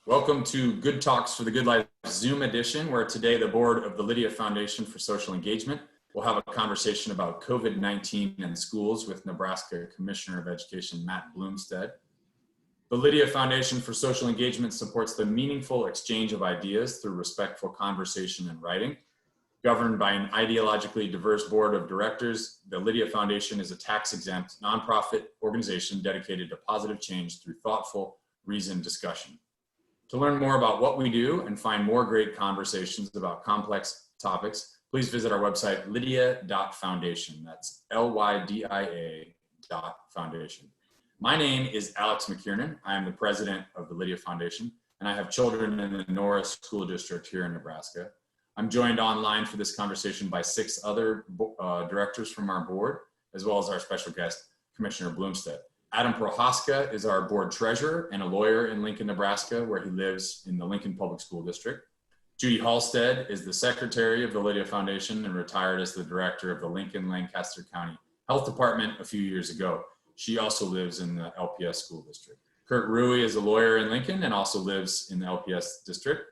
Welcome to Good Talks for the Good Life Zoom edition, where today the board of the Lydia Foundation for Social Engagement will have a conversation about COVID-19 and schools with Nebraska Commissioner of Education, Matt Blomstedt. The Lydia Foundation for Social Engagement supports the meaningful exchange of ideas through respectful conversation and writing. Governed by an ideologically diverse board of directors, the Lydia Foundation is a tax-exempt nonprofit organization dedicated to positive change through thoughtful, reasoned discussion. To learn more about what we do and find more great conversations about complex topics, please visit our website, lydia.foundation. That's LYDIA.foundation. My name is Alex McKiernan. I am the president of the Lydia Foundation, and I have children in the Norris School District here in Nebraska. I'm joined online for this conversation by 6 other directors from our board, as well as our special guest, Commissioner Blomstedt. Adam Prohaska is our board treasurer and a lawyer in Lincoln, Nebraska, where he lives in the Lincoln Public School District. Judy Halstead is the secretary of the Lydia Foundation and retired as the director of the Lincoln-Lancaster County Health Department a few years ago. She also lives in the LPS School District. Kurt Rui is a lawyer in Lincoln and also lives in the LPS District.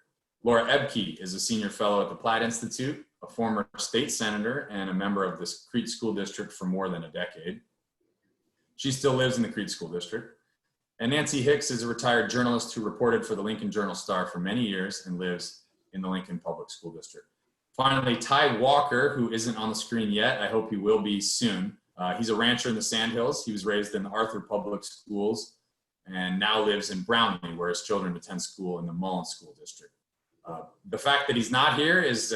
Laura Ebke is a senior fellow at the Platt Institute, a former state senator and a member of the Crete School District for more than a decade. She still lives in the Crete School District. And Nancy Hicks is a retired journalist who reported for the Lincoln Journal-Star for many years and lives in the Lincoln Public School District. Finally, Ty Walker, who isn't on the screen yet, I hope he will be soon. He's a rancher in the Sandhills. He was raised in the Arthur Public Schools and now lives in Brownlee, where his children attend school in the Mullen School District. The fact that he's not here is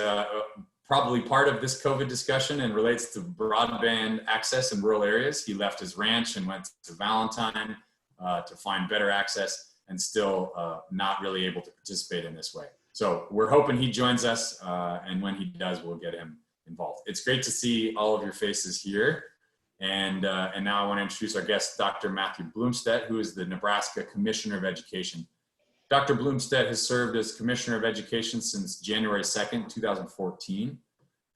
probably part of this COVID discussion and relates to broadband access in rural areas. He left his ranch and went to Valentine to find better access and still not really able to participate in this way. So we're hoping he joins us, and when he does, we'll get him involved. It's great to see all of your faces here. And now I want to introduce our guest, Dr. Matthew Blomstedt, who is the Nebraska Commissioner of Education. Dr. Blomstedt has served as Commissioner of Education since January 2nd, 2014.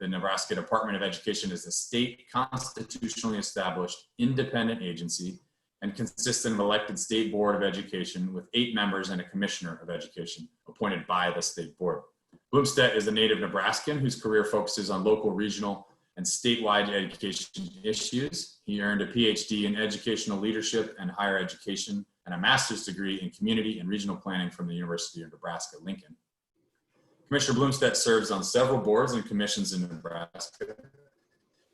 The Nebraska Department of Education is a state constitutionally established independent agency and consists of an elected state board of education with 8 members and a commissioner of education appointed by the state board. Blomstedt is a native Nebraskan whose career focuses on local, regional, and statewide education issues. He earned a PhD in educational leadership and higher education and a master's degree in community and regional planning from the University of Nebraska-Lincoln. Commissioner Blomstedt serves on several boards and commissions in Nebraska.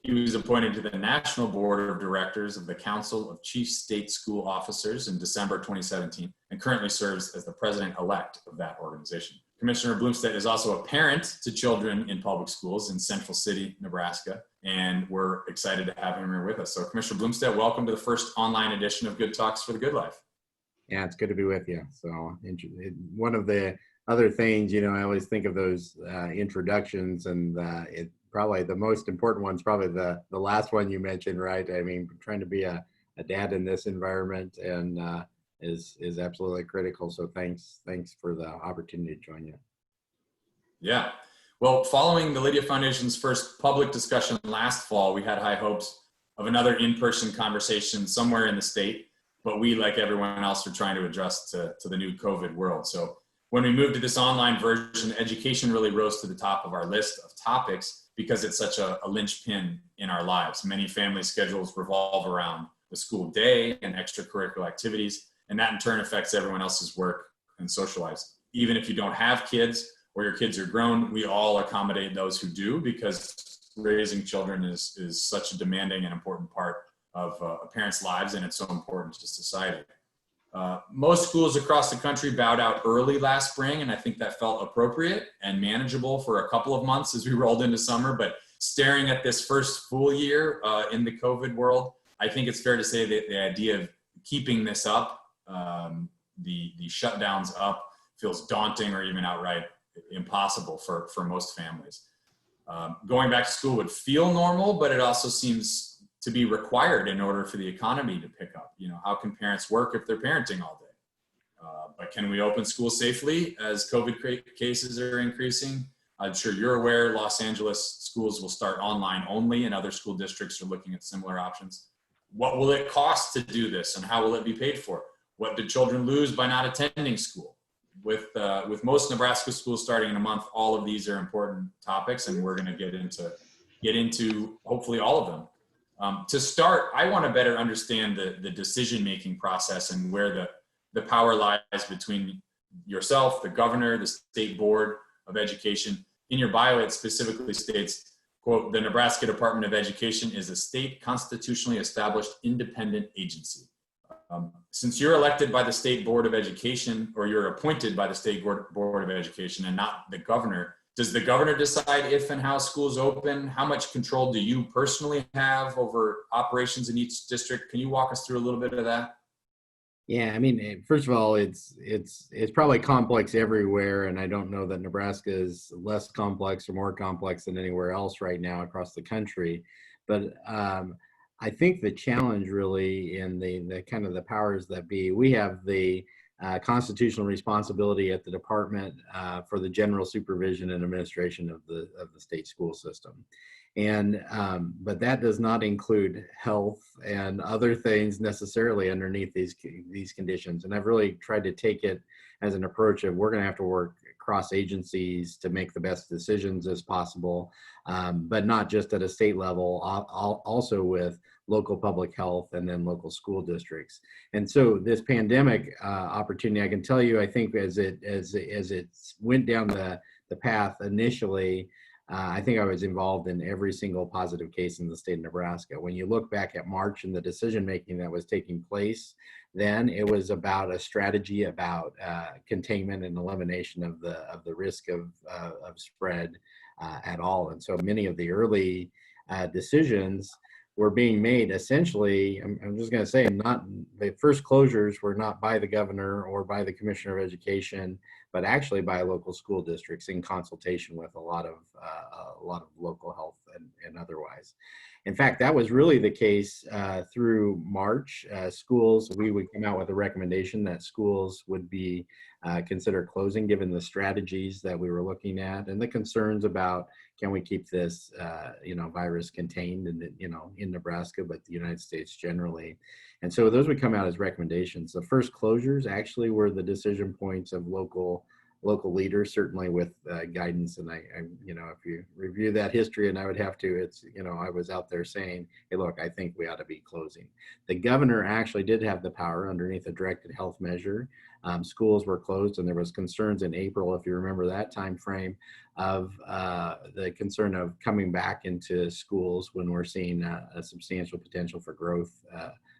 He was appointed to the National Board of Directors of the Council of Chief State School Officers in December 2017 and currently serves as the president-elect of that organization. Commissioner Blomstedt is also a parent to children in public schools in Central City, Nebraska, and we're excited to have him here with us. So Commissioner Blomstedt, welcome to the first online edition of Good Talks for the Good Life. Yeah, it's good to be with you. So one of the other things, I always think of those introductions, and probably the most important one's probably the last one you mentioned, right? I mean, trying to be a dad in this environment and is absolutely critical. So thanks for the opportunity to join you. Yeah. Well, following the Lydia Foundation's first public discussion last fall, we had high hopes of another in-person conversation somewhere in the state. But we, like everyone else, are trying to adjust to the new COVID world. So when we moved to this online version, education really rose to the top of our list of topics because it's such a linchpin in our lives. Many family schedules revolve around the school day and extracurricular activities, and that in turn affects everyone else's work and social lives. Even if you don't have kids or your kids are grown, we all accommodate those who do because raising children is such a demanding and important part of a parent's lives, and it's so important to society. Most schools across the country bowed out early last spring, and I think that felt appropriate and manageable for a couple of months as we rolled into summer. But staring at this first full year in the COVID world, I think it's fair to say that the idea of keeping this up, the shutdowns up, feels daunting or even outright impossible for most families. Going back to school would feel normal, but it also seems to be required in order for the economy to pick up. How can parents work if they're parenting all day? But can we open schools safely as COVID cases are increasing? I'm sure you're aware Los Angeles schools will start online only, and other school districts are looking at similar options. What will it cost to do this, and how will it be paid for? What do children lose by not attending school? with most Nebraska schools starting in a month, all of these are important topics, and we're going to get into hopefully all of them. To start, I want to better understand the decision-making process and where the power lies between yourself, the governor, the state board of education. In your bio, it specifically states, quote, "The Nebraska Department of Education is a state constitutionally established independent agency." Since you're elected by the state board of education, or you're appointed by the state board of education and not the governor, does the governor decide if and how schools open? How much control do you personally have over operations in each district? Can you walk us through a little bit of that? Yeah, I mean, first of all, it's probably complex everywhere, and I don't know that Nebraska is less complex or more complex than anywhere else right now across the country. But I think the challenge really in the kind of the powers that be, we have the constitutional responsibility at the department for the general supervision and administration of the state school system. And but that does not include health and other things necessarily underneath these conditions. And I've really tried to take it as an approach of we're going to have to work across agencies to make the best decisions as possible, but not just at a state level, also with local public health and then local school districts. And so this pandemic opportunity, I can tell you, I think as it went down the path initially, I think I was involved in every single positive case in the state of Nebraska. When you look back at March and the decision making that was taking place, then it was about a strategy about containment and elimination of the risk of spread at all. And so many of the early decisions were being made essentially, I'm just going to say, not the first closures were not by the governor or by the Commissioner of Education, but actually by local school districts in consultation with a lot of local health and otherwise. In fact, that was really the case through March. Schools, we would come out with a recommendation that schools would be considered closing given the strategies that we were looking at and the concerns about can we keep this virus contained in Nebraska, but the United States generally. And so those would come out as recommendations. The first closures actually were the decision points of local leaders, certainly with guidance. And I if you review that history, and I would have to, I was out there saying, hey, look, I think we ought to be closing. The governor actually did have the power underneath a directed health measure. Schools were closed, and there was concerns in April, if you remember that time frame, of the concern of coming back into schools when we're seeing a substantial potential for growth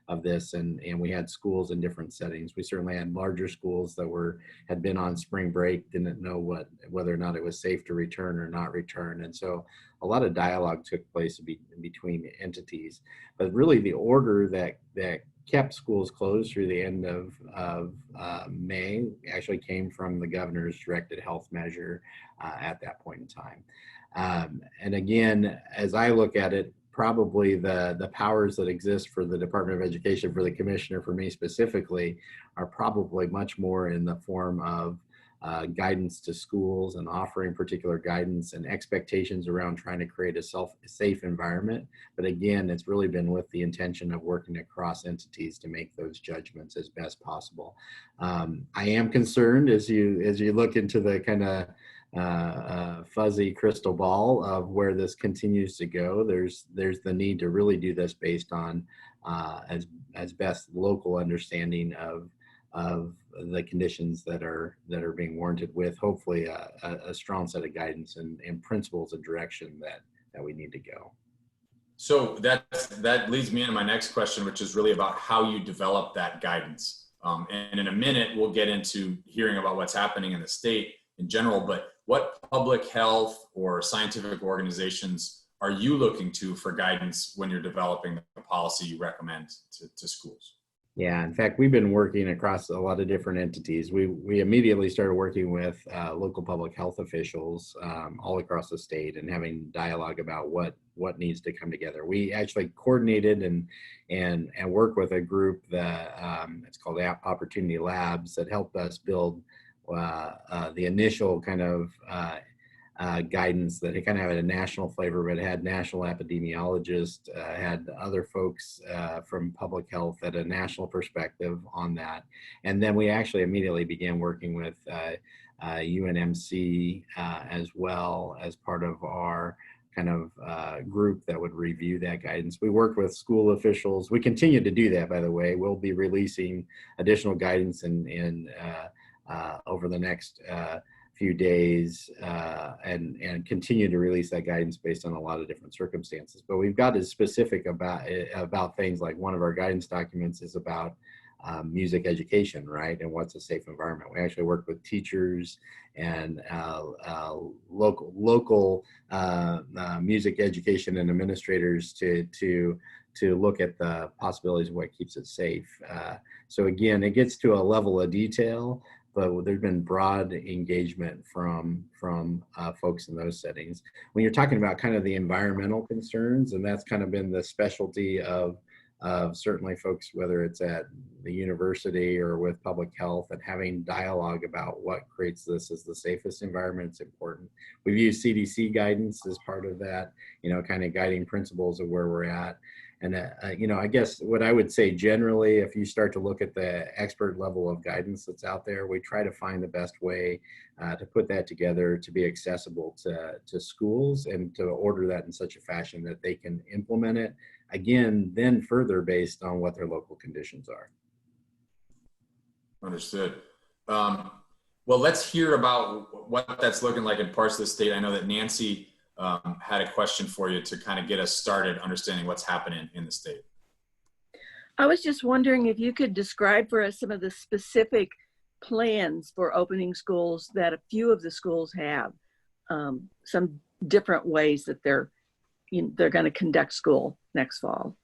of this, and we had schools in different settings. We certainly had larger schools that had been on spring break, didn't know whether or not it was safe to return or not return, and so a lot of dialogue took place between entities. But really, the order that kept schools closed through the end of May actually came from the governor's directed health measure at that point in time. And again, as I look at it, probably the powers that exist for the Department of Education, for the commissioner, for me specifically, are probably much more in the form of guidance to schools and offering particular guidance and expectations around trying to create a safe environment. But again, it's really been with the intention of working across entities to make those judgments as best possible. I am concerned as you look into the kind of fuzzy crystal ball of where this continues to go. There's the need to really do this based on as best local understanding of the conditions that are being warranted, with hopefully a strong set of guidance and principles of direction that we need to go. So that leads me into my next question, which is really about how you develop that guidance. And in a minute, we'll get into hearing about what's happening in the state in general, but what public health or scientific organizations are you looking to for guidance when you're developing the policy you recommend to schools? Yeah, in fact, we've been working across a lot of different entities. We immediately started working with local public health officials all across the state and having dialogue about what needs to come together. We actually coordinated and worked with a group that it's called Opportunity Labs that helped us build the initial kind of guidance that it kind of had a national flavor, but it had national epidemiologists, had other folks from public health at a national perspective on that. And then we actually immediately began working with UNMC as well as part of our kind of group that would review that guidance. We worked with school officials. We continue to do that, by the way. We'll be releasing additional guidance in over the next few days and continue to release that guidance based on a lot of different circumstances. But we've got as specific about things like one of our guidance documents is about music education, right? And what's a safe environment. We actually work with teachers and local music education and administrators to look at the possibilities of what keeps it safe. So again, it gets to a level of detail, but there's been broad engagement from folks in those settings. When you're talking about kind of the environmental concerns, and that's kind of been the specialty of certainly folks, whether it's at the university or with public health, and having dialogue about what creates this as the safest environment is important. We've used CDC guidance as part of that, kind of guiding principles of where we're at. And, I guess what I would say generally, if you start to look at the expert level of guidance that's out there, we try to find the best way to put that together to be accessible to schools and to order that in such a fashion that they can implement it, again, then further based on what their local conditions are. Understood. Well, let's hear about what that's looking like in parts of the state. I know that Nancy had a question for you to kind of get us started understanding what's happening in the state. I was just wondering if you could describe for us some of the specific plans for opening schools that a few of the schools have, some different ways that they're going to conduct school next fall.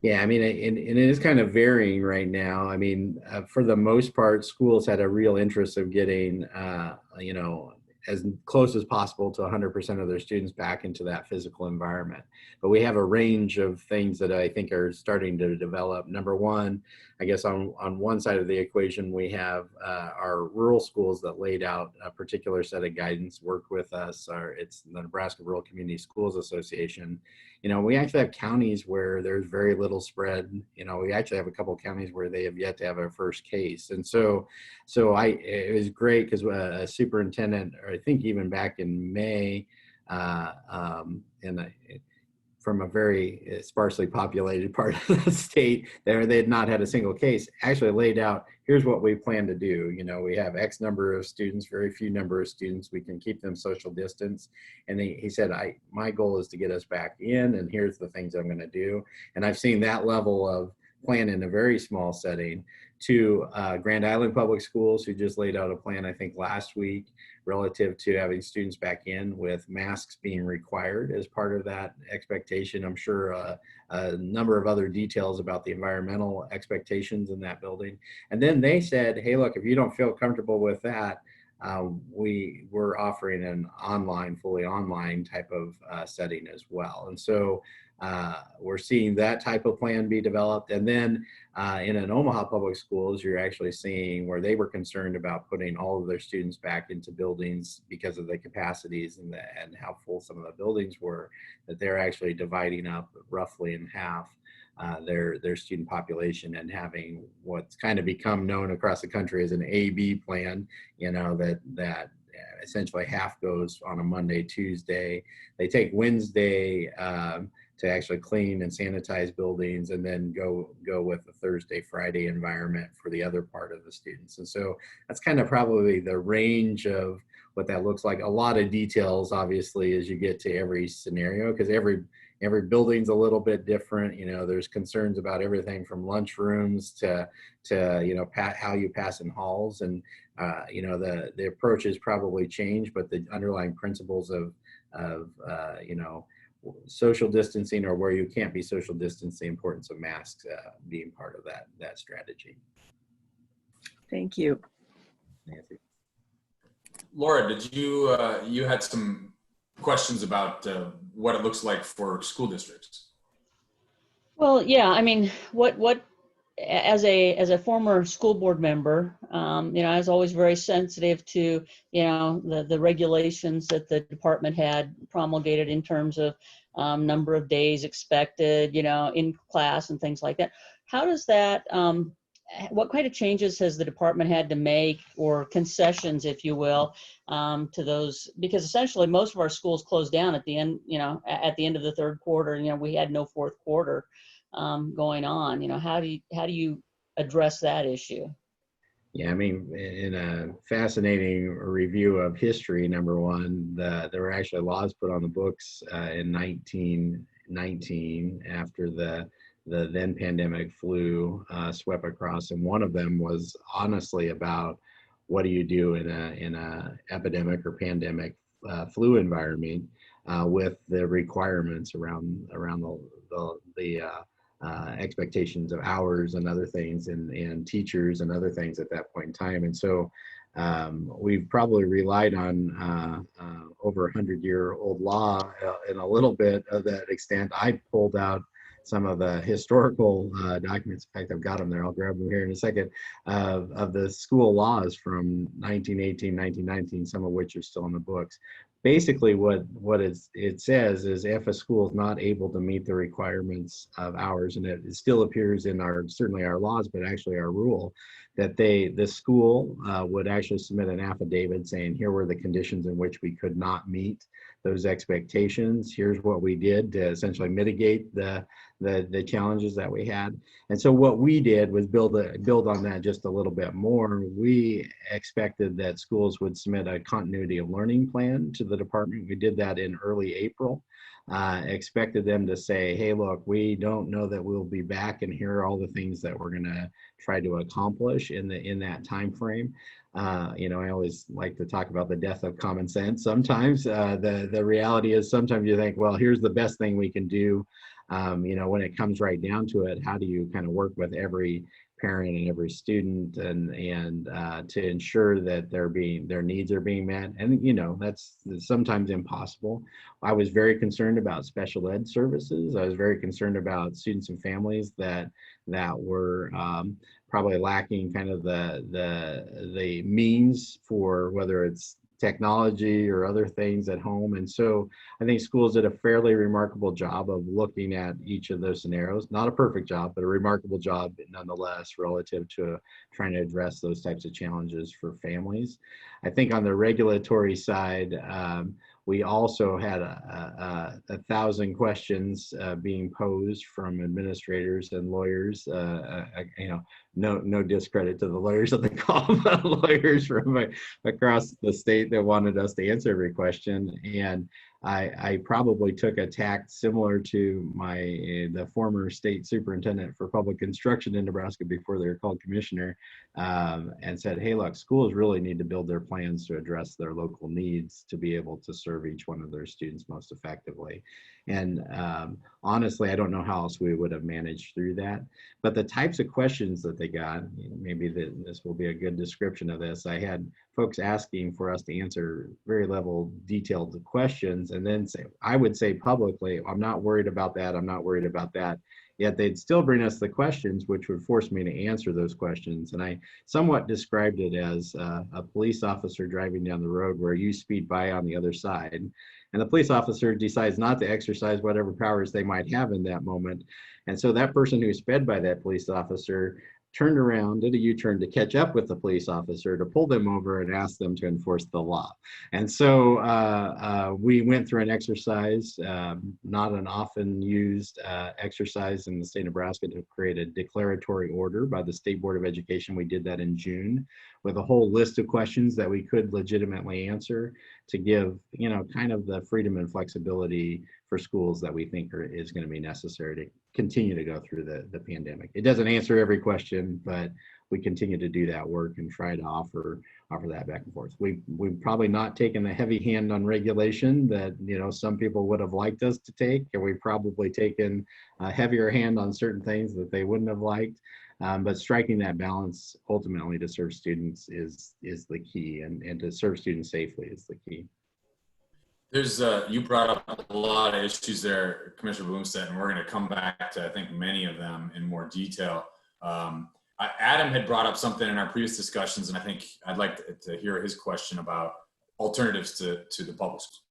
Yeah, and it is kind of varying right now. For the most part, schools had a real interest of getting, as close as possible to 100% of their students back into that physical environment. But we have a range of things that I think are starting to develop. Number one, I guess on one side of the equation, we have our rural schools that laid out a particular set of guidance, worked with us. It's the Nebraska Rural Community Schools Association. We actually have counties where there's very little spread. We actually have a couple of counties where they have yet to have a first case. And so it was great because a superintendent, or I think even back in May, from a very sparsely populated part of the state, they had not had a single case, actually laid out, here's what we plan to do. We have X number of students, very few number of students. We can keep them social distance. And he said, my goal is to get us back in, and here's the things I'm going to do. And I've seen that level of plan in a very small setting to Grand Island Public Schools, who just laid out a plan, I think last week, relative to having students back in with masks being required as part of that expectation. I'm sure a number of other details about the environmental expectations in that building. And then they said, hey, look, if you don't feel comfortable with that, we're offering an fully online type of setting as well. And so we're seeing that type of plan be developed. And then in an Omaha Public Schools, you're actually seeing where they were concerned about putting all of their students back into buildings because of the capacities and how full some of the buildings were, that they're actually dividing up roughly in half their student population and having what's kind of become known across the country as an A-B plan, that essentially half goes on a Monday, Tuesday. They take Wednesday to actually clean and sanitize buildings, and then go with the Thursday, Friday environment for the other part of the students. And so that's kind of probably the range of what that looks like. A lot of details, obviously, as you get to every scenario, because every building's a little bit different. There's concerns about everything from lunchrooms to how you pass in halls, and the approach has probably changed, but the underlying principles of social distancing, or where you can't be social distancing, the importance of masks being part of that strategy. Thank you. Nancy. Laura, did you had some questions about what it looks like for school districts? Well, yeah, what as a former school board member, I was always very sensitive to, the regulations that the department had promulgated in terms of number of days expected, in class and things like that. How does that, what kind of changes has the department had to make, or concessions, if you will, to those? Because essentially most of our schools closed down at the end, at the end of the third quarter. We had no fourth quarter going on. How do you address that issue? Yeah, I mean, in a fascinating review of history, number one, there were actually laws put on the books in 1919 after the then pandemic flu swept across, and one of them was honestly about what do you do in a epidemic or pandemic flu environment with the requirements around the expectations of hours and other things, and teachers and other things at that point in time. And so we've probably relied on over 100-year-old law in a little bit of that extent. I pulled out some of the historical documents. In fact, I've got them there. I'll grab them here in a second, of the school laws from 1918, 1919, some of which are still in the books. Basically, what it says is if a school is not able to meet the requirements of hours, and it still appears in certainly our laws, but actually our rule, that the school would actually submit an affidavit saying, here were the conditions in which we could not meet those expectations. Here's what we did to essentially mitigate the challenges that we had. And so what we did was build on that just a little bit more. We expected that schools would submit a continuity of learning plan to the department. We did that in early April. Expected them to say, hey, look, we don't know that we'll be back, and here are all the things that we're going to try to accomplish in that time frame. I always like to talk about the death of common sense. Sometimes the reality is sometimes you think, well, here's the best thing we can do. When it comes right down to it, how do you kind of work with every parent and every student and to ensure that their needs are being met? And that's sometimes impossible. I was very concerned about special ed services. I was very concerned about students and families that were probably lacking kind of the means for whether it's technology or other things at home. And so I think schools did a fairly remarkable job of looking at each of those scenarios. Not a perfect job, but a remarkable job nonetheless relative to trying to address those types of challenges for families. I think on the regulatory side, we also had 1,000 questions being posed from administrators and lawyers. No discredit to the lawyers that they call them, lawyers from across the state that wanted us to answer every question. And I probably took a tact similar to the former state superintendent for public instruction in Nebraska before they were called commissioner, and said, hey, look, schools really need to build their plans to address their local needs to be able to serve each one of their students most effectively. And honestly, I don't know how else we would have managed through that. But the types of questions that they got, maybe this will be a good description of this. I had folks asking for us to answer very level detailed questions, and then I would say publicly, I'm not worried about that, I'm not worried about that. Yet they'd still bring us the questions, which would force me to answer those questions. And I somewhat described it as a police officer driving down the road where you speed by on the other side, and the police officer decides not to exercise whatever powers they might have in that moment. And so that person who sped by that police officer turned around, did a U-turn to catch up with the police officer, to pull them over and ask them to enforce the law. And so we went through an exercise, not an often used exercise in the state of Nebraska, to create a declaratory order by the State Board of Education. We did that in June with a whole list of questions that we could legitimately answer to give, kind of the freedom and flexibility for schools that we think is going to be necessary to continue to go through the pandemic. It doesn't answer every question, but we continue to do that work and try to offer that back and forth. We've probably not taken the heavy hand on regulation that some people would have liked us to take, and we've probably taken a heavier hand on certain things that they wouldn't have liked. But striking that balance ultimately to serve students is the key, and to serve students safely is the key. There's you brought up a lot of issues there, Commissioner Blomstedt, and we're going to come back to, I think, many of them in more detail. Adam had brought up something in our previous discussions, and I think I'd like to hear his question about alternatives to the public school.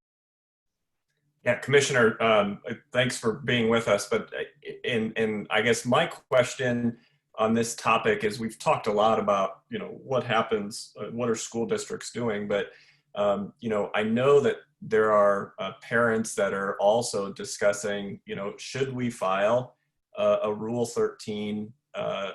Yeah, Commissioner, thanks for being with us. But I guess my question on this topic is, we've talked a lot about, what happens, what are school districts doing? But, I know that there are parents that are also discussing, should we file a Rule 13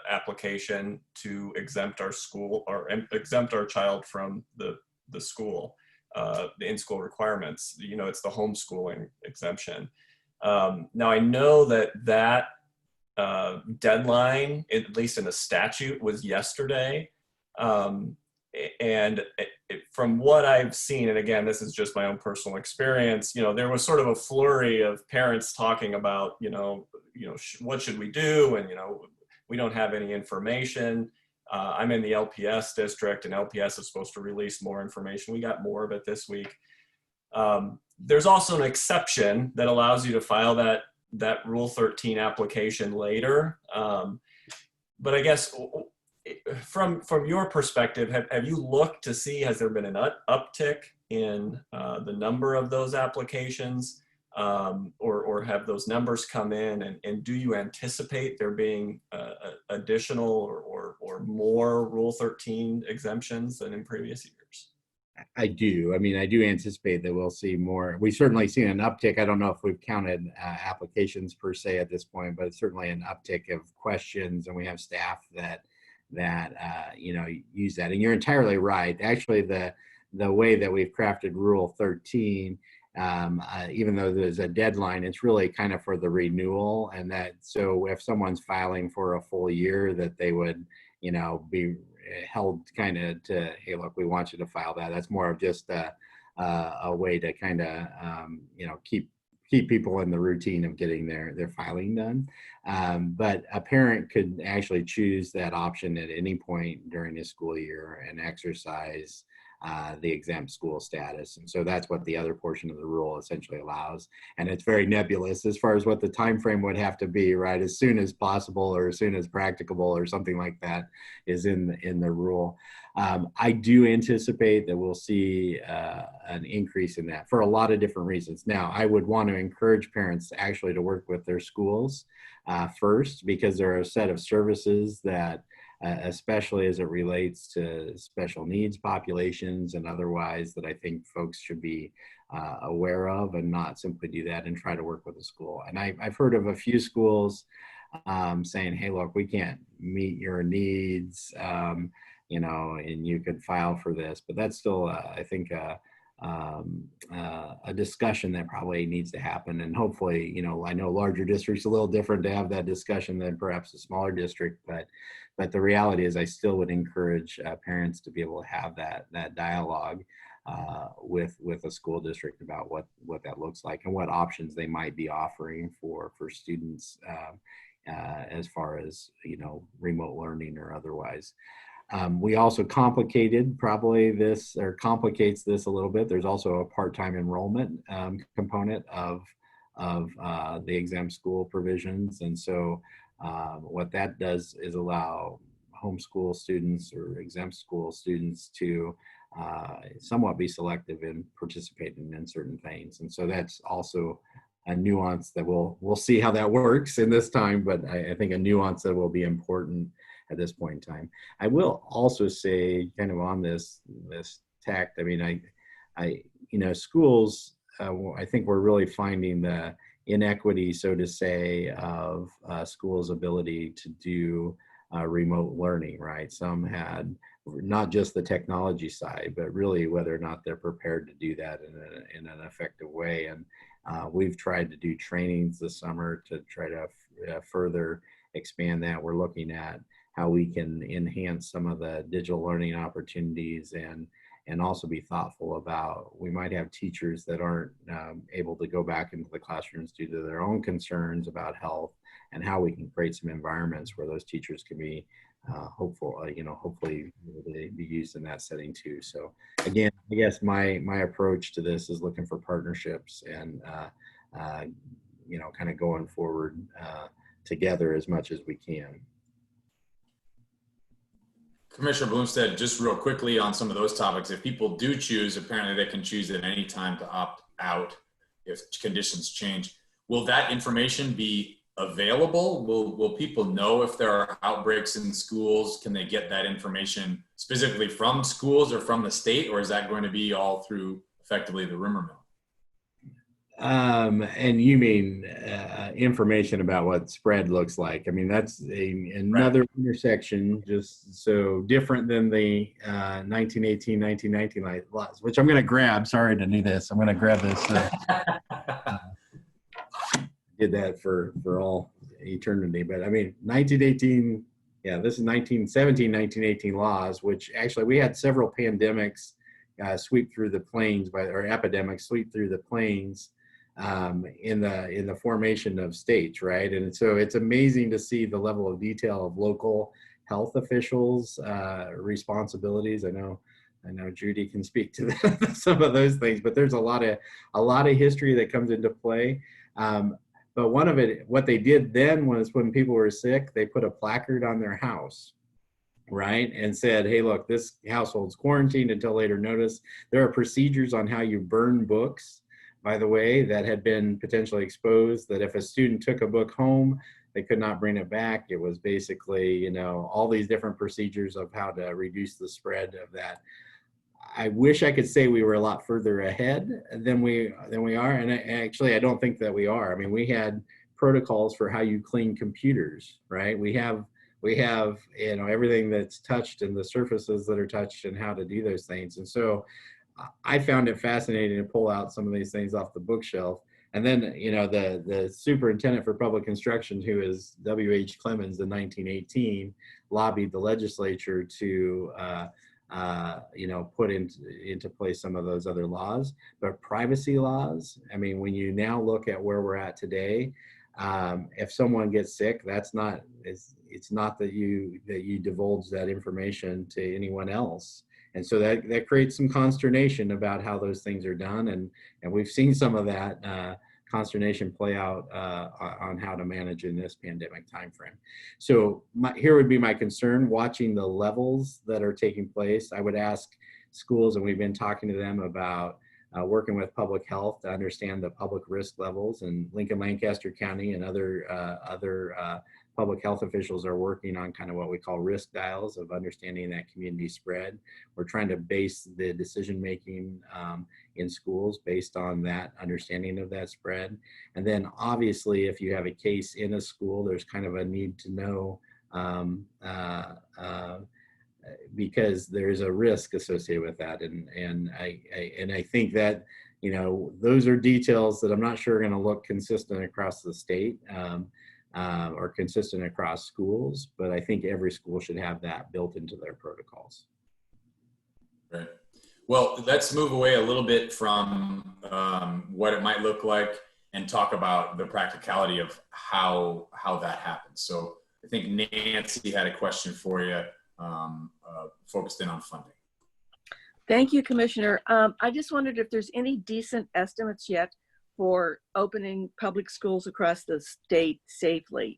application to exempt our school or exempt our child from the school? The in-school requirements, it's the homeschooling exemption. Now I know that deadline, at least in the statute, was yesterday. And from what I've seen, and again, this is just my own personal experience, there was sort of a flurry of parents talking about, what should we do? And, we don't have any information. I'm in the LPS district, and LPS is supposed to release more information. We got more of it this week. There's also an exception that allows you to file that Rule 13 application later. But I guess from your perspective, have you looked to see, has there been an uptick in the number of those applications, or have those numbers come in? And do you anticipate there being additional or more Rule 13 exemptions than in previous years? I do. I mean, I do anticipate that we'll see more. We've certainly seen an uptick. I don't know if we've counted applications per se at this point, but it's certainly an uptick of questions, and we have staff that use that. And you're entirely right. Actually, the way that we've crafted Rule 13, even though there's a deadline, it's really kind of for the renewal, and that so if someone's filing for a full year, that they would be held kind of to, hey, look, we want you to file that. That's more of just a way to kind of keep people in the routine of getting their filing done. But a parent could actually choose that option at any point during the school year and exercise the exempt school status. And so that's what the other portion of the rule essentially allows. And it's very nebulous as far as what the time frame would have to be, right? As soon as possible, or as soon as practicable, or something like that is in the rule. I do anticipate that we'll see an increase in that for a lot of different reasons. Now, I would want to encourage parents actually to work with their schools first, because there are a set of services that especially as it relates to special needs populations and otherwise, that I think folks should be aware of, and not simply do that and try to work with the school. And I've heard of a few schools saying, hey, look, we can't meet your needs, and you could file for this. But that's still, I think, a discussion that probably needs to happen. And hopefully, I know larger districts are a little different to have that discussion than perhaps a smaller district, but the reality is I still would encourage parents to be able to have that dialogue with a school district about what that looks like and what options they might be offering for students as far as, remote learning or otherwise. We also complicates this a little bit. There's also a part-time enrollment component of the exempt school provisions. And so what that does is allow homeschool students or exempt school students to somewhat be selective in participating in certain things. And so that's also a nuance that we'll see how that works in this time, but I think a nuance that will be important at this point in time. I will also say, kind of on this tact, I mean, schools, I think we're really finding the inequity, so to say, of schools' ability to do remote learning, right? Some had not just the technology side, but really whether or not they're prepared to do that in an effective way. And we've tried to do trainings this summer to try to further expand that. We're looking at how we can enhance some of the digital learning opportunities and also be thoughtful about, we might have teachers that aren't able to go back into the classrooms due to their own concerns about health, and how we can create some environments where those teachers can be hopefully be used in that setting too. So again, I guess my approach to this is looking for partnerships and kind of going forward together as much as we can. Commissioner Blomstedt, just real quickly on some of those topics, if people do choose, apparently they can choose at any time to opt out if conditions change. Will that information be available? Will people know if there are outbreaks in schools? Can they get that information specifically from schools or from the state, or is that going to be all through effectively the rumor mill? And you mean information about what spread looks like? I mean, that's another Right. intersection, just so different than the 1918, 1919 laws, which I'm going to grab. Sorry to do this. I'm going to grab this. Did that for all eternity. But I mean, 1918, yeah, this is 1917, 1918 laws, which actually we had several pandemics sweep through the plains, or epidemics sweep through the plains in the formation of states, right? And so it's amazing to see the level of detail of local health officials' responsibilities. I know Judy can speak to some of those things, but there's a lot of history that comes into play. But what they did then was when people were sick, they put a placard on their house, right? And said, hey, look, this household's quarantined until later notice. There are procedures on how you burn books, by the way, that had been potentially exposed, that if a student took a book home, they could not bring it back. It was basically, all these different procedures of how to reduce the spread of that. I wish I could say we were a lot further ahead than we are, and I don't think that we are. I mean, we had protocols for how you clean computers, right? We have everything that's touched and the surfaces that are touched and how to do those things. And so I found it fascinating to pull out some of these things off the bookshelf. And then, the superintendent for public instruction, who is W.H. Clemens in 1918, lobbied the legislature to put into place some of those other laws. But privacy laws, I mean, when you now look at where we're at today, if someone gets sick, it's not that you divulge that information to anyone else. And so that creates some consternation about how those things are done. And we've seen some of that consternation play out on how to manage in this pandemic timeframe. So here would be my concern, watching the levels that are taking place. I would ask schools, and we've been talking to them about working with public health to understand the public risk levels, and Lincoln Lancaster County and other public health officials are working on kind of what we call risk dials of understanding that community spread. We're trying to base the decision making in schools based on that understanding of that spread. And then obviously, if you have a case in a school, there's kind of a need to know because there's a risk associated with that. And I think that, those are details that I'm not sure are going to look consistent across the state. Or consistent across schools, but I think every school should have that built into their protocols. Right. Well, let's move away a little bit from what it might look like and talk about the practicality of how that happens. So I think Nancy had a question for you, focused in on funding. Thank you, Commissioner. I just wondered if there's any decent estimates yet for opening public schools across the state safely,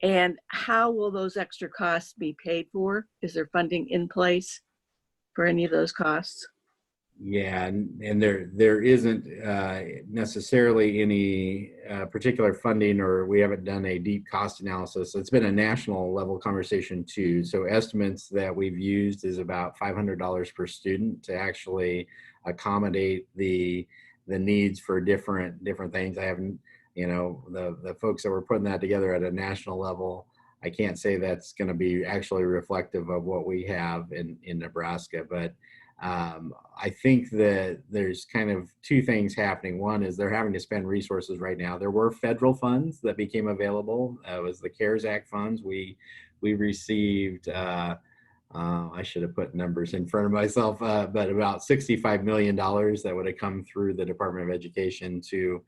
and how will those extra costs be paid for? Is there funding in place for any of those costs? Yeah, and there isn't necessarily any particular funding, or we haven't done a deep cost analysis. It's been a national level conversation too. So estimates that we've used is about $500 per student to actually accommodate the needs for different things. I haven't, the folks that were putting that together at a national level, I can't say that's going to be actually reflective of what we have in Nebraska, but I think that there's kind of two things happening. One is they're having to spend resources right now. There were federal funds that became available. It was the CARES Act funds. We received, I should have put numbers in front of myself, but about $65 million that would have come through the Department of Education to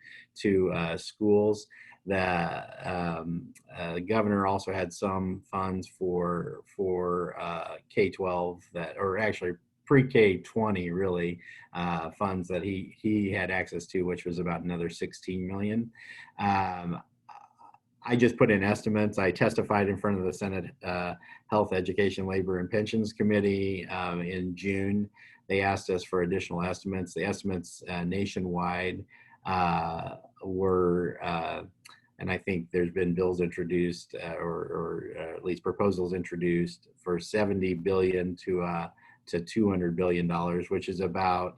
schools. The governor also had some funds for K-12 that, or actually pre-K 20 really, funds that he had access to, which was about another 16 million. I just put in estimates. I testified in front of the Senate Health, Education, Labor, and Pensions Committee in June. They asked us for additional estimates. The estimates nationwide were, and I think there's been bills introduced or at least proposals introduced for $70 billion to $200 billion, which is about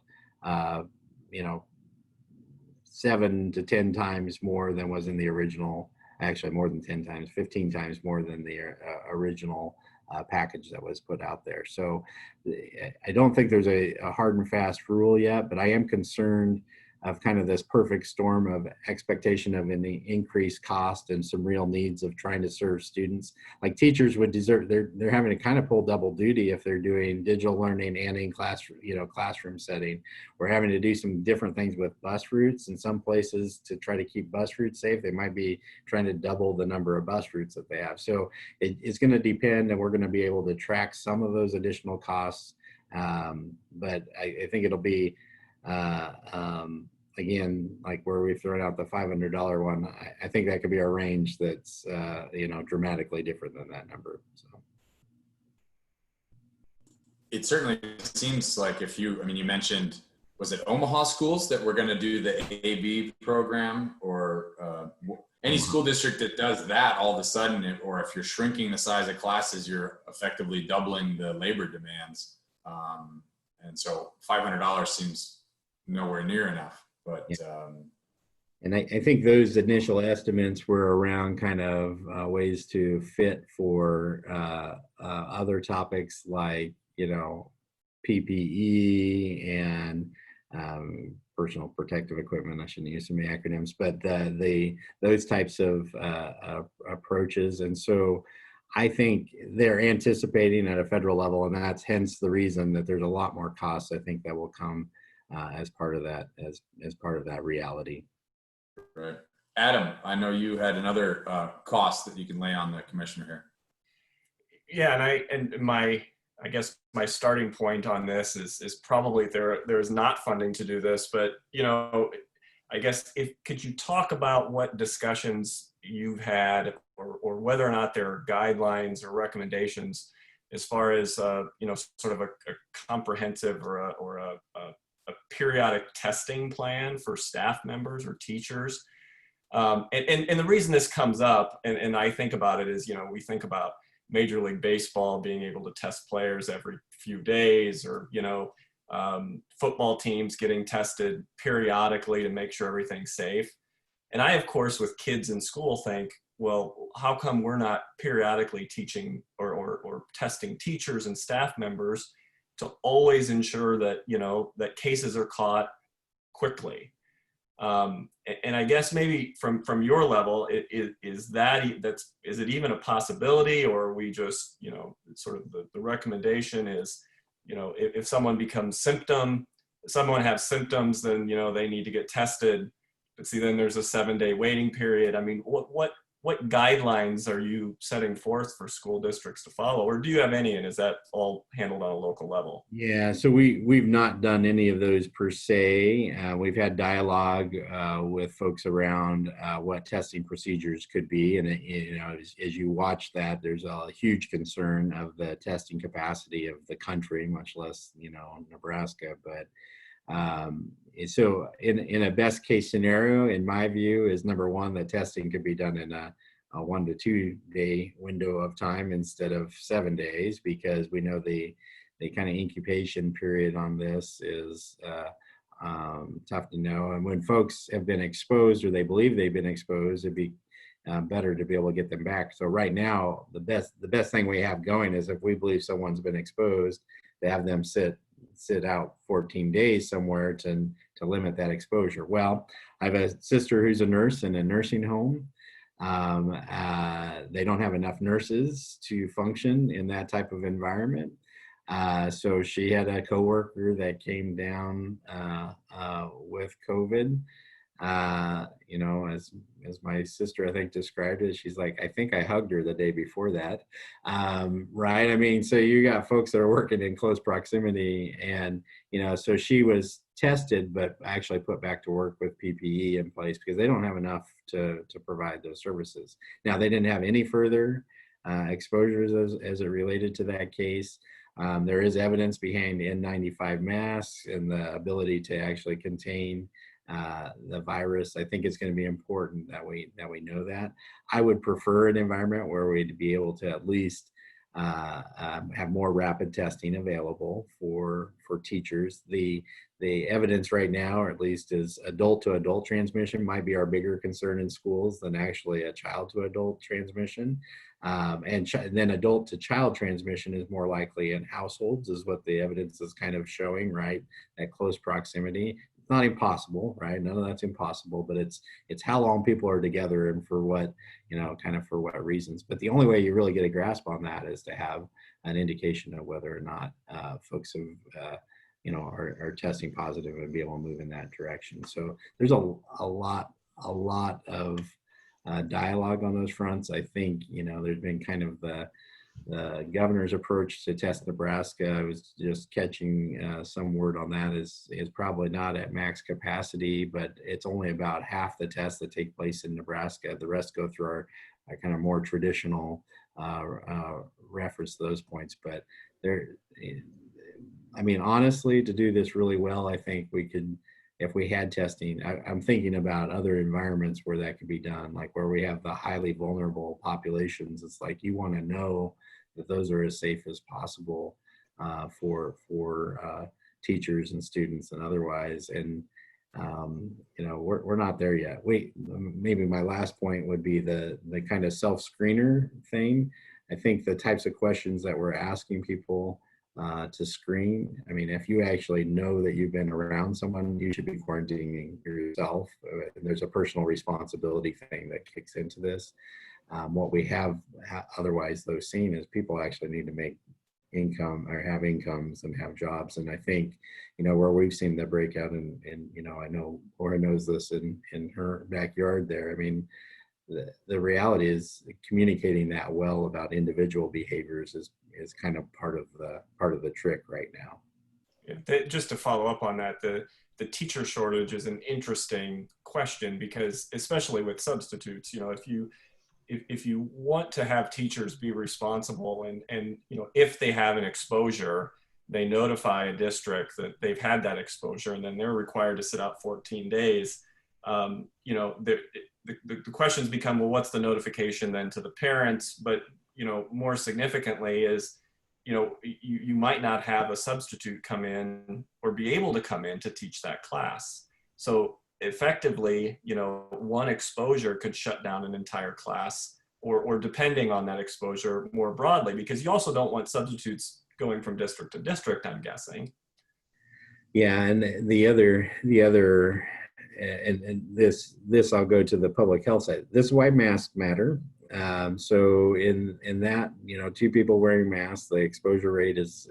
7 to 10 times more than was in the original. Actually, more than 10 times, 15 times more than the original package that was put out there. So I don't think there's a hard and fast rule yet, but I am concerned of kind of this perfect storm of expectation of an increased cost and some real needs of trying to serve students. Like teachers would deserve, they're having to kind of pull double duty if they're doing digital learning and in classroom setting. We're having to do some different things with bus routes. In some places, to try to keep bus routes safe, they might be trying to double the number of bus routes that they have. So it's going to depend, and we're going to be able to track some of those additional costs. But I think it'll be again, like where we've thrown out the $500 one, I think that could be a range that's, dramatically different than that number. So. It certainly seems like you mentioned, was it Omaha schools that were going to do the AB program, or any school district that does that all of a sudden, or if you're shrinking the size of classes, you're effectively doubling the labor demands. And so $500 seems nowhere near enough. But and I think those initial estimates were around kind of ways to fit for other topics like PPE and personal protective equipment. I shouldn't use so many acronyms, but those types of approaches. And so I think they're anticipating at a federal level, and that's hence the reason that there's a lot more costs, I think, that will come as part of that, as part of that reality. Right. Adam, I know you had another cost that you can lay on the commissioner here. Yeah, I guess my starting point on this is probably there is not funding to do this, but I guess could you talk about what discussions you've had, or whether or not there are guidelines or recommendations as far as sort of a comprehensive or a periodic testing plan for staff members or teachers. And the reason this comes up, and I think about it, is, we think about Major League Baseball being able to test players every few days, or, football teams getting tested periodically to make sure everything's safe. And I, of course, with kids in school think, well, how come we're not periodically teaching or testing teachers and staff members to always ensure that, that cases are caught quickly? And I guess maybe from your level, is it even a possibility, or are we just, sort of the recommendation is, if someone someone has symptoms, then, they need to get tested. But see, then there's a 7-day waiting period. I mean, what guidelines are you setting forth for school districts to follow, or do you have any, and is that all handled on a local level? Yeah, so we've not done any of those per se. We've had dialogue with folks around what testing procedures could be, and as you watch that, there's a huge concern of the testing capacity of the country, much less Nebraska. But so in a best case scenario, in my view, is number one, that testing could be done in a 1 to 2 day window of time instead of 7 days, because we know the kind of incubation period on this is tough to know. And when folks have been exposed, or they believe they've been exposed, it'd be better to be able to get them back. So right now, the best thing we have going is, if we believe someone's been exposed, to have them sit out 14 days somewhere to limit that exposure. Well, I have a sister who's a nurse in a nursing home. They don't have enough nurses to function in that type of environment. So she had a coworker that came down with COVID. You know, as my sister, I think, described it, she's like, I think I hugged her the day before that. Right. I mean, so you got folks that are working in close proximity, and, you know, so she was tested, but actually put back to work with PPE in place because they don't have enough to provide those services. Now, they didn't have any further exposures as it related to that case. There is evidence behind N95 masks and the ability to actually contain the virus. I think it's going to be important that we know that. I would prefer an environment where we'd be able to at least have more rapid testing available for teachers. The evidence right now, or at least, is adult to adult transmission might be our bigger concern in schools than actually a child to adult transmission. And then adult to child transmission is more likely in households, is what the evidence is kind of showing, right? That close proximity. It's not impossible, right? None of that's impossible, but it's how long people are together and for what, you know, kind of for what reasons. But the only way you really get a grasp on that is to have an indication of whether or not folks have, you know, are testing positive and be able to move in that direction. So there's a lot of dialogue on those fronts. I think, you know, there's been kind of the governor's approach to test Nebraska. I was just catching some word on that is probably not at max capacity, but it's only about half the tests that take place in Nebraska. The rest go through our kind of more traditional reference to those points. But there, I mean, honestly, to do this really well, I think we could, if we had testing, I'm thinking about other environments where that could be done, like where we have the highly vulnerable populations. It's like you want to know that those are as safe as possible for teachers and students and otherwise. And you know, we're not there yet. Maybe my last point would be the kind of self-screener thing. I think the types of questions that we're asking people to screen. I mean, if you actually know that you've been around someone, you should be quarantining yourself. There's a personal responsibility thing that kicks into this. What we have otherwise, though, seen is people actually need to make income or have incomes and have jobs. And I think, you know, where we've seen the breakout, and you know, I know Laura knows this in her backyard there. I mean, the reality is communicating that well about individual behaviors is kind of part of the trick right now. Yeah, just to follow up on that, the teacher shortage is an interesting question because, especially with substitutes, you know, if you want to have teachers be responsible and you know, if they have an exposure, they notify a district that they've had that exposure, and then they're required to sit out 14 days. You know, the questions become, well, what's the notification then to the parents? But, you know, more significantly is, you know, you might not have a substitute come in or be able to come in to teach that class. So effectively, you know, one exposure could shut down an entire class, or depending on that exposure more broadly, because you also don't want substitutes going from district to district, I'm guessing. Yeah, and the other and this I'll go to the public health side. This is why masks matter. So in that, you know, 2 people wearing masks, the exposure rate is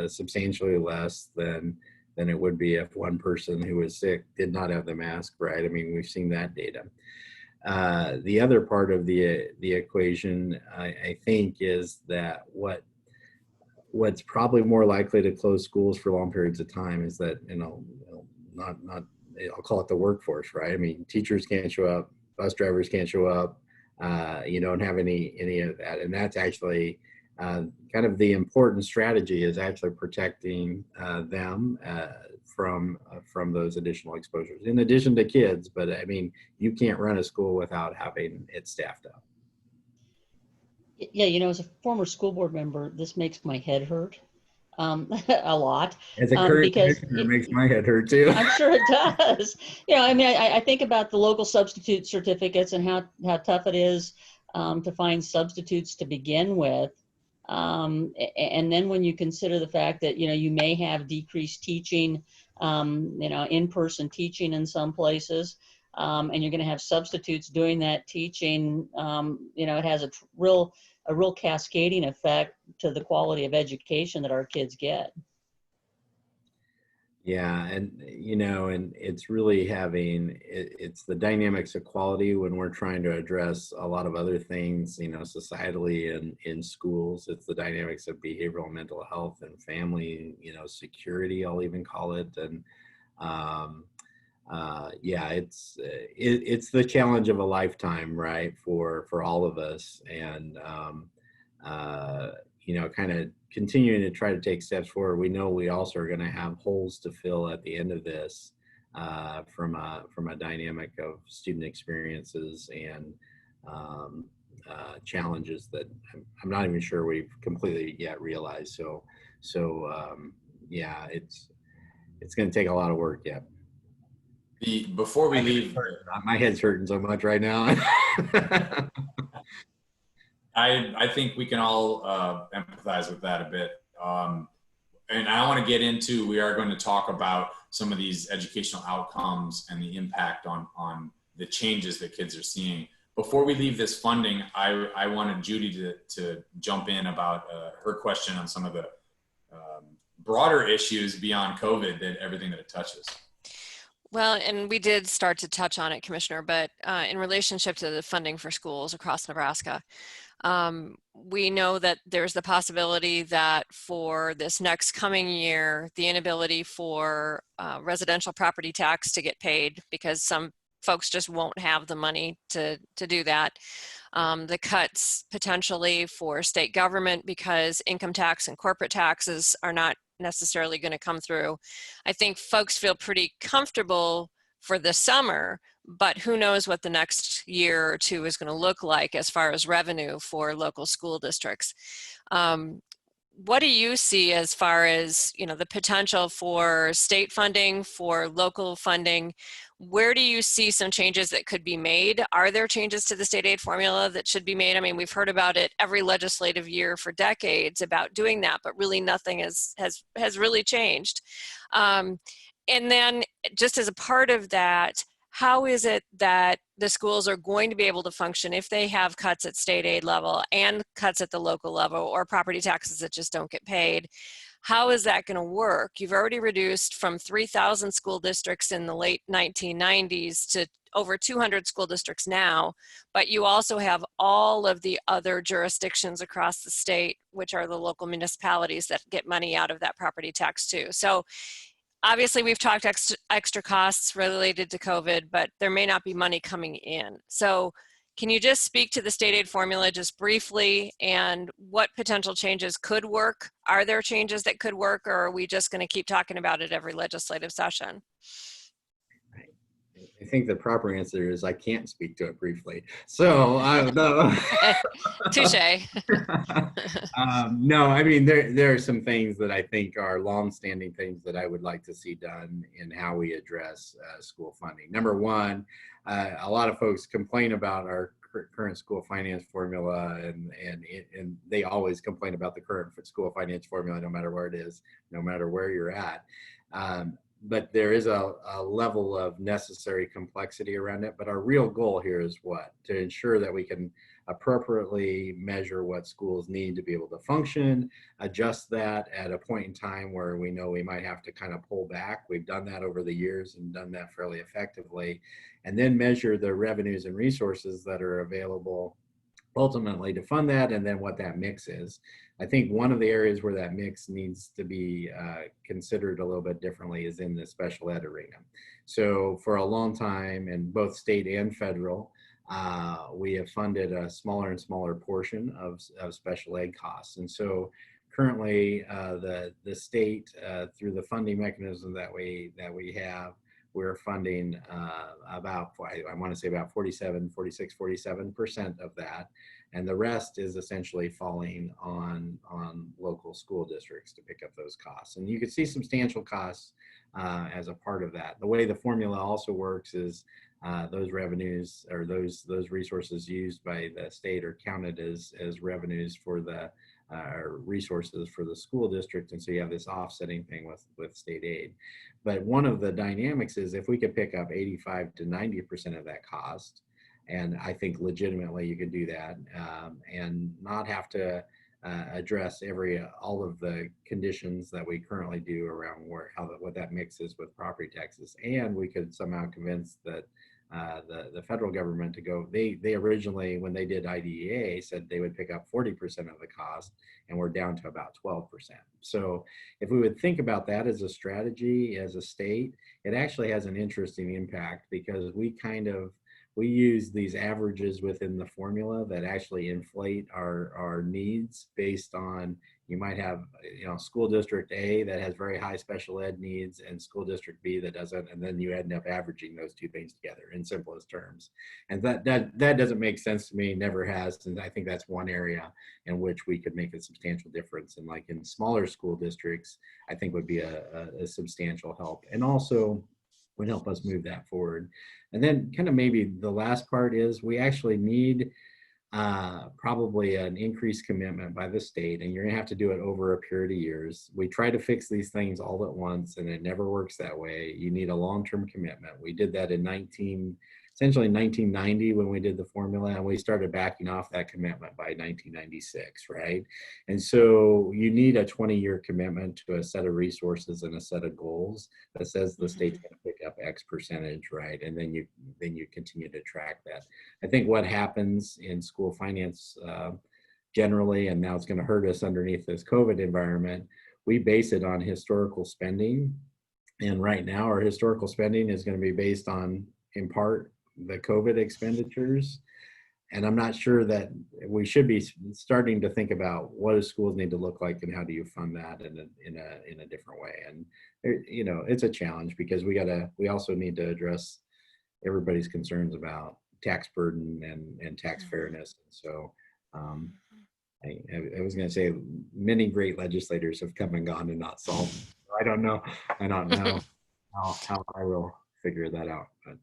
substantially less than it would be if one person who was sick did not have the mask, right? I mean, we've seen that data. The other part of the equation, I think, is that what's probably more likely to close schools for long periods of time is that, you know, not I'll call it the workforce, right? I mean, teachers can't show up, bus drivers can't show up. You don't have any of that, and that's actually kind of the important strategy, is actually protecting them from those additional exposures, in addition to kids. But I mean, you can't run a school without having it staffed up. Yeah, you know, as a former school board member, this makes my head hurt a lot. As a current commissioner, it makes my head hurt too. I'm sure it does. You know, I mean, I think about the local substitute certificates and how tough it is to find substitutes to begin with. And then when you consider the fact that, you know, you may have decreased teaching, you know, in-person teaching in some places, and you're going to have substitutes doing that teaching, you know, it has a real cascading effect to the quality of education that our kids get. Yeah, and and it's really it's the dynamics of quality when we're trying to address a lot of other things, societally and in schools. It's the dynamics of behavioral and mental health and family, security, I'll even call it. And um, yeah, it's the challenge of a lifetime, right, for all of us. And uh, kind of continuing to try to take steps forward. We know we also are going to have holes to fill at the end of this, from a dynamic of student experiences and um, challenges that I'm not even sure we've completely yet realized. Yeah, it's going to take a lot of work yet. Before we leave, My head's hurting so much right now. I think we can all empathize with that a bit. And I want to get into, we are going to talk about some of these educational outcomes and the impact on the changes that kids are seeing. Before we leave this funding, I wanted Judy to jump in about her question on some of the broader issues beyond COVID, that everything that it touches. Well, and we did start to touch on it, Commissioner, but in relationship to the funding for schools across Nebraska, we know that there's the possibility that for this next coming year, the inability for residential property tax to get paid because some folks just won't have the money to do that. The cuts potentially for state government because income tax and corporate taxes are not necessarily going to come through. I think folks feel pretty comfortable for the summer, but who knows what the next year or two is going to look like as far as revenue for local school districts. What do you see as far as, the potential for state funding, for local funding? Where do you see some changes that could be made? Are there changes to the state aid formula that should be made? I mean, we've heard about it every legislative year for decades about doing that, but really nothing has really changed. And then just as a part of that, how is it that the schools are going to be able to function if they have cuts at state aid level and cuts at the local level or property taxes that just don't get paid? How is that going to work? You've already reduced from 3,000 school districts in the late 1990s to over 200 school districts now, but you also have all of the other jurisdictions across the state, which are the local municipalities that get money out of that property tax too. So obviously, we've talked extra costs related to COVID, but there may not be money coming in. So can you just speak to the state aid formula just briefly and what potential changes could work? Are there changes that could work, or are we just going to keep talking about it every legislative session? I think the proper answer is I can't speak to it briefly. So no. Touche. No, I mean, there are some things that I think are longstanding things that I would like to see done in how we address school funding. Number one, a lot of folks complain about our current school finance formula, and they always complain about the current school finance formula, no matter where it is, no matter where you're at. But there is a level of necessary complexity around it. But our real goal here is what? To ensure that we can appropriately measure what schools need to be able to function, adjust that at a point in time where we know we might have to kind of pull back. We've done that over the years and done that fairly effectively. And then measure the revenues and resources that are available ultimately to fund that, and then what that mix is. I think one of the areas where that mix needs to be considered a little bit differently is in the special ed arena. So for a long time, in both state and federal, we have funded a smaller and smaller portion of special ed costs. And so currently the state, through the funding mechanism that we have, we're funding about, I want to say about 47% of that. And the rest is essentially falling on local school districts to pick up those costs. And you can see substantial costs as a part of that. The way the formula also works is those revenues or those resources used by the state are counted as revenues for the resources for the school district, and so you have this offsetting thing with state aid. But one of the dynamics is if we could pick up 85 to 90% of that cost, and I think legitimately you could do that, and not have to address all of the conditions that we currently do around what that mix is with property taxes, and we could somehow convince that the federal government to go. They originally, when they did IDEA, said they would pick up 40% of the cost, and we're down to about 12%. So if we would think about that as a strategy as a state, it actually has an interesting impact, because we use these averages within the formula that actually inflate our needs based on, you might have, school district A that has very high special ed needs and school district B that doesn't, and then you end up averaging those two things together in simplest terms. And that doesn't make sense to me, never has. And I think that's one area in which we could make a substantial difference. And like in smaller school districts, I think would be a substantial help, and also would help us move that forward. And then kind of maybe the last part is we actually need probably an increased commitment by the state, and you're gonna have to do it over a period of years. We try to fix these things all at once, and it never works that way. You need a long-term commitment. We did that in essentially 1990 when we did the formula, and we started backing off that commitment by 1996, right? And so you need a 20-year commitment to a set of resources and a set of goals that says the state's going to pick up X percentage, right? And then you continue to track that. I think what happens in school finance generally, and now it's going to hurt us underneath this COVID environment, we base it on historical spending. And right now our historical spending is going to be based on, in part, the COVID expenditures. And I'm not sure that we should be starting to think about what do schools need to look like and how do you fund that in a different way. And it's a challenge, because we also need to address everybody's concerns about tax burden and tax fairness. And so I was going to say many great legislators have come and gone and not solved. I don't know how I will figure that out. But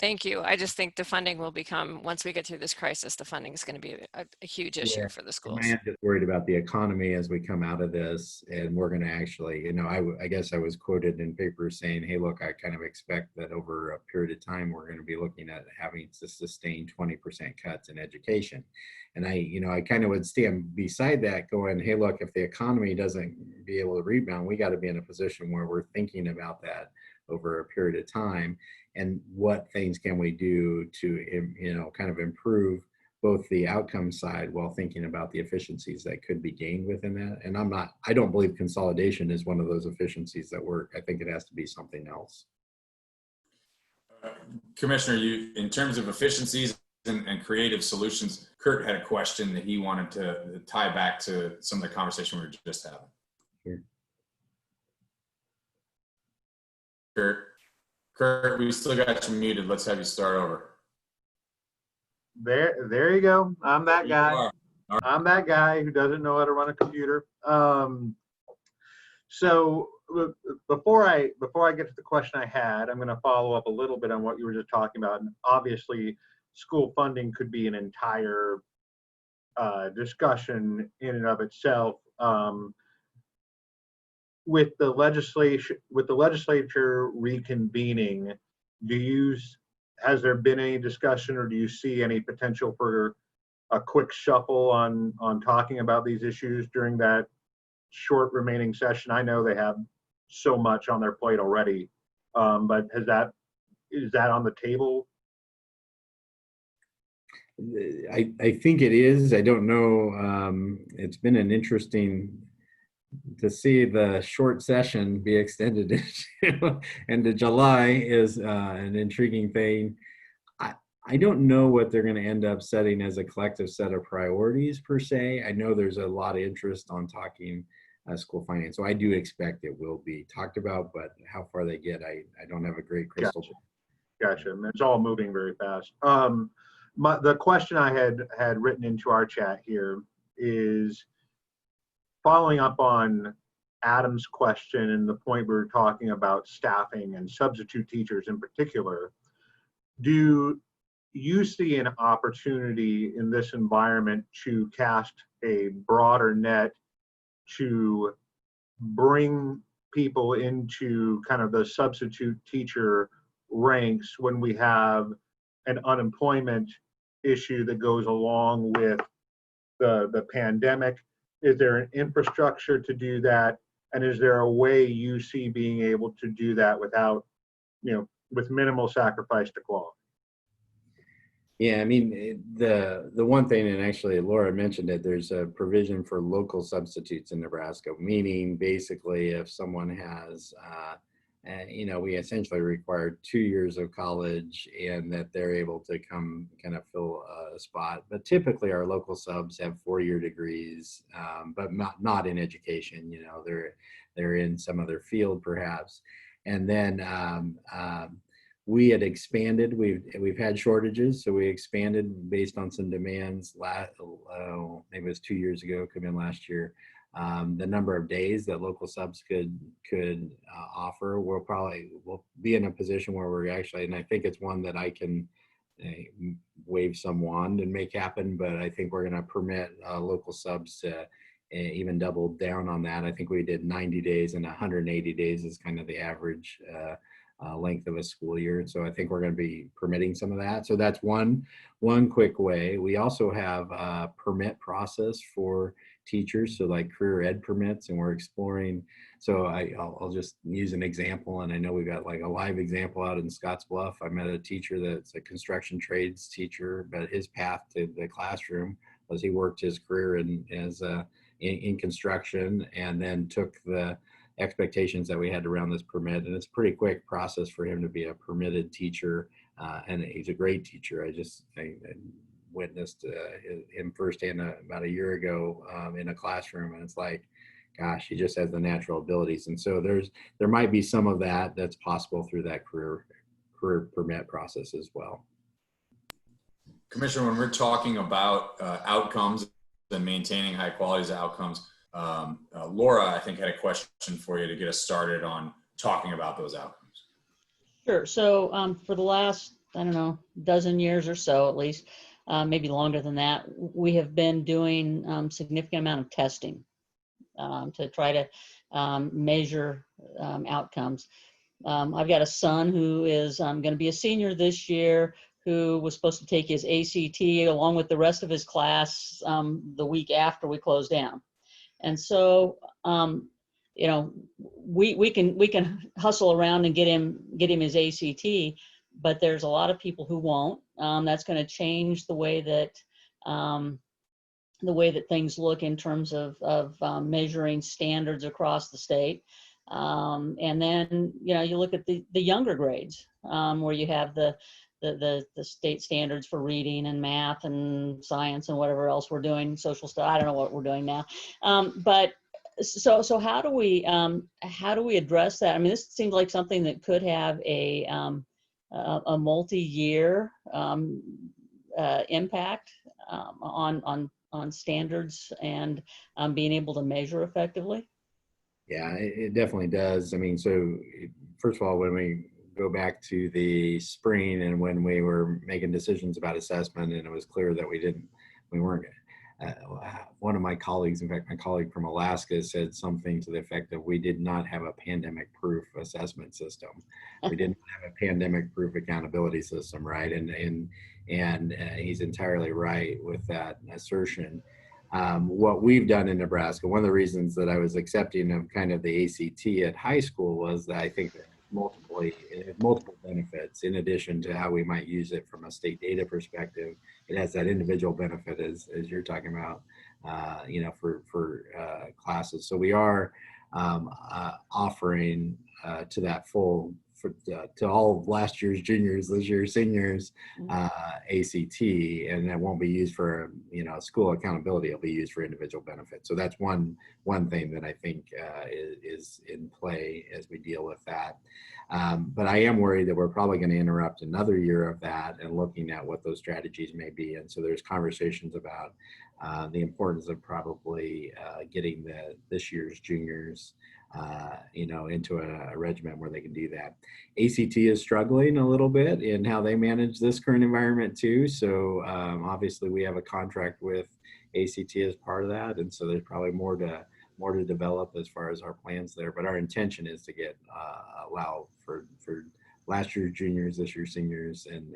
Thank you. I just think the funding will become, once we get through this crisis, the funding is going to be a huge issue for the schools. I'm just worried about the economy as we come out of this, and we're going to actually, I guess I was quoted in papers saying, hey, look, I kind of expect that over a period of time, we're going to be looking at having to sustain 20% cuts in education. And I kind of would stand beside that going, hey, look, if the economy doesn't be able to rebound, we got to be in a position where we're thinking about that over a period of time, and what things can we do to kind of improve both the outcome side while thinking about the efficiencies that could be gained within that. And I don't believe consolidation is one of those efficiencies that work. I think it has to be something else. Commissioner, in terms of efficiencies and creative solutions, Kurt had a question that he wanted to tie back to some of the conversation we were just having. Sure. Kurt, we still got you muted. Let's have you start over. There you go. I'm that guy. I'm that guy who doesn't know how to run a computer. So before I get to the question I had, I'm going to follow up a little bit on what you were just talking about. And obviously, school funding could be an entire discussion in and of itself. With the legislature reconvening, has there been any discussion, or do you see any potential for a quick shuffle on talking about these issues during that short remaining session? I know they have so much on their plate already, but is that on the table? I think it is. I don't know. It's been an interesting to see the short session be extended into July is an intriguing thing. I don't know what they're going to end up setting as a collective set of priorities per se. I know there's a lot of interest on talking school finance, so I do expect it will be talked about, but how far they get, I don't have a great crystal ball. Gotcha. It's all moving very fast. The question I had written into our chat here is following up on Adam's question and the point we were talking about staffing and substitute teachers in particular. Do you see an opportunity in this environment to cast a broader net to bring people into kind of the substitute teacher ranks when we have an unemployment issue that goes along with the pandemic, Is there an infrastructure to do that? And is there a way you see being able to do that without, with minimal sacrifice to quality? Yeah, I mean, the one thing, and actually Laura mentioned it, there's a provision for local substitutes in Nebraska, meaning basically if someone has, we essentially require 2 years of college and that they're able to come kind of fill a spot. But typically our local subs have 4-year degrees, but not in education, they're in some other field perhaps. And then we had expanded. We've had shortages, so we expanded based on some demands. Maybe it was 2 years ago, could have been last year. The number of days that local subs could offer. We'll be in a position where we're actually, and I think it's one that I can wave some wand and make happen. But I think we're going to permit local subs to even double down on that. I think we did 90 days, and 180 days is kind of the average length of a school year. So I think we're going to be permitting some of that. So that's one quick way. We also have a permit process for teachers, so like career ed permits, and we're exploring. So I'll just use an example, and I know we've got like a live example out in Scottsbluff. I met a teacher that's a construction trades teacher, but his path to the classroom was he worked his career in construction, and then took the expectations that we had around this permit, and it's a pretty quick process for him to be a permitted teacher, and he's a great teacher. I witnessed him firsthand about a year ago in a classroom, and it's like, gosh, he just has the natural abilities. And so there might be some of that that's possible through that career permit process as well. Commissioner, when we're talking about outcomes and maintaining high quality outcomes, Laura, I think, had a question for you to get us started on talking about those outcomes. Sure. So for the last, I don't know, dozen years or so, at least, maybe longer than that, we have been doing significant amount of testing to try to measure outcomes. I've got a son who is going to be a senior this year, who was supposed to take his ACT along with the rest of his class the week after we closed down. And so, we can hustle around and get him his ACT, but there's a lot of people who won't. That's going to change the way that things look in terms of measuring standards across the state. And then, you look at the younger grades where you have the state standards for reading and math and science and whatever else we're doing, social stuff. I don't know what we're doing now. But so how do we address that? I mean, this seems like something that could have a multi-year impact on standards and being able to measure effectively. Yeah, it definitely does. I mean, so first of all, when we go back to the spring and when we were making decisions about assessment, and it was clear that we weren't, one of my colleagues, in fact, my colleague from Alaska, said something to the effect that we did not have a pandemic-proof assessment system. We didn't have a pandemic-proof accountability system, right? And he's entirely right with that assertion. What we've done in Nebraska, one of the reasons that I was accepting of kind of the ACT at high school was that I think that it has multiple benefits in addition to how we might use it from a state data perspective. It has that individual benefit as you're talking about, for classes. So we are offering to that full, to all of last year's juniors, this year's seniors, ACT, and that won't be used for school accountability. It'll be used for individual benefit. So that's one thing that I think is in play as we deal with that. But I am worried that we're probably going to interrupt another year of that and looking at what those strategies may be. And so there's conversations about the importance of probably getting this year's juniors into a regimen where they can do that. ACT is struggling a little bit in how they manage this current environment too. So obviously we have a contract with ACT as part of that. And so there's probably more to develop as far as our plans there. But our intention is to allow for last year's juniors, this year's seniors, and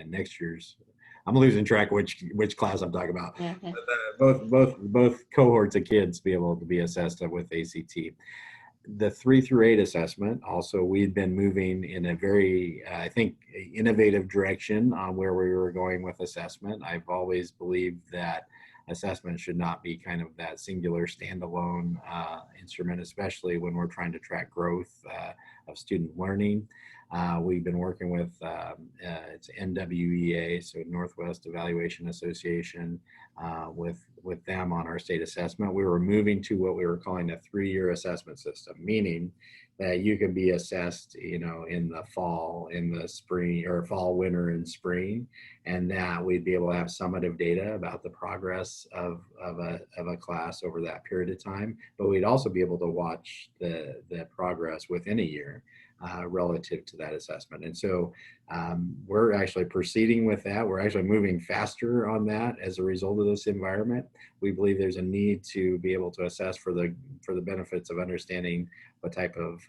next year's I'm losing track of which class I'm talking about. Yeah, okay. But, both cohorts of kids be able to be assessed with ACT. The 3 through 8 assessment, also, we've been moving in a very, I think, innovative direction on where we were going with assessment. I've always believed that assessment should not be kind of that singular standalone instrument, especially when we're trying to track growth of student learning. We've been working with it's NWEA, so Northwest Evaluation Association, with them on our state assessment. We were moving to what we were calling a 3-year assessment system, meaning that you can be assessed, in the fall, in the spring, or fall, winter, and spring, and that we'd be able to have summative data about the progress of a class over that period of time. But we'd also be able to watch the progress within a year relative to that assessment. And so we're actually proceeding with that. We're actually moving faster on that as a result of this environment. We believe there's a need to be able to assess for the benefits of understanding what type of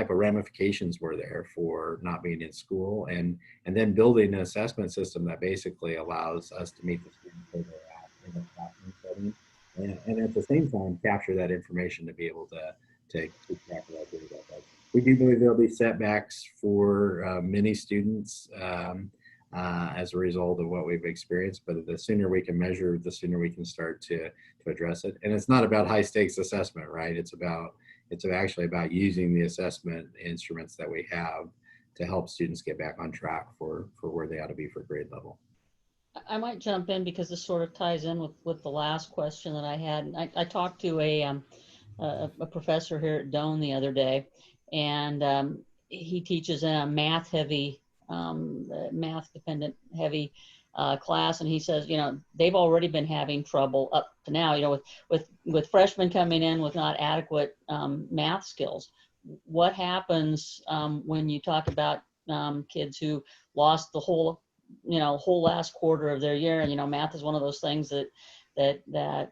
ramifications were there for not being in school, and then building an assessment system that basically allows us to meet the students where they're at in the classroom setting, and at the same time capture that information to be able to keep track of that data. We do believe there'll be setbacks for many students as a result of what we've experienced, but the sooner we can measure, the sooner we can start to address it. And it's not about high stakes assessment, right? It's actually about using the assessment instruments that we have to help students get back on track for where they ought to be for grade level. I might jump in because this sort of ties in with the last question that I had. I talked to a professor here at Doane the other day, and he teaches in a math dependent heavy class, and he says, they've already been having trouble up to now, with freshmen coming in with not adequate math skills. What happens when you talk about kids who lost the whole last quarter of their year? And math is one of those things that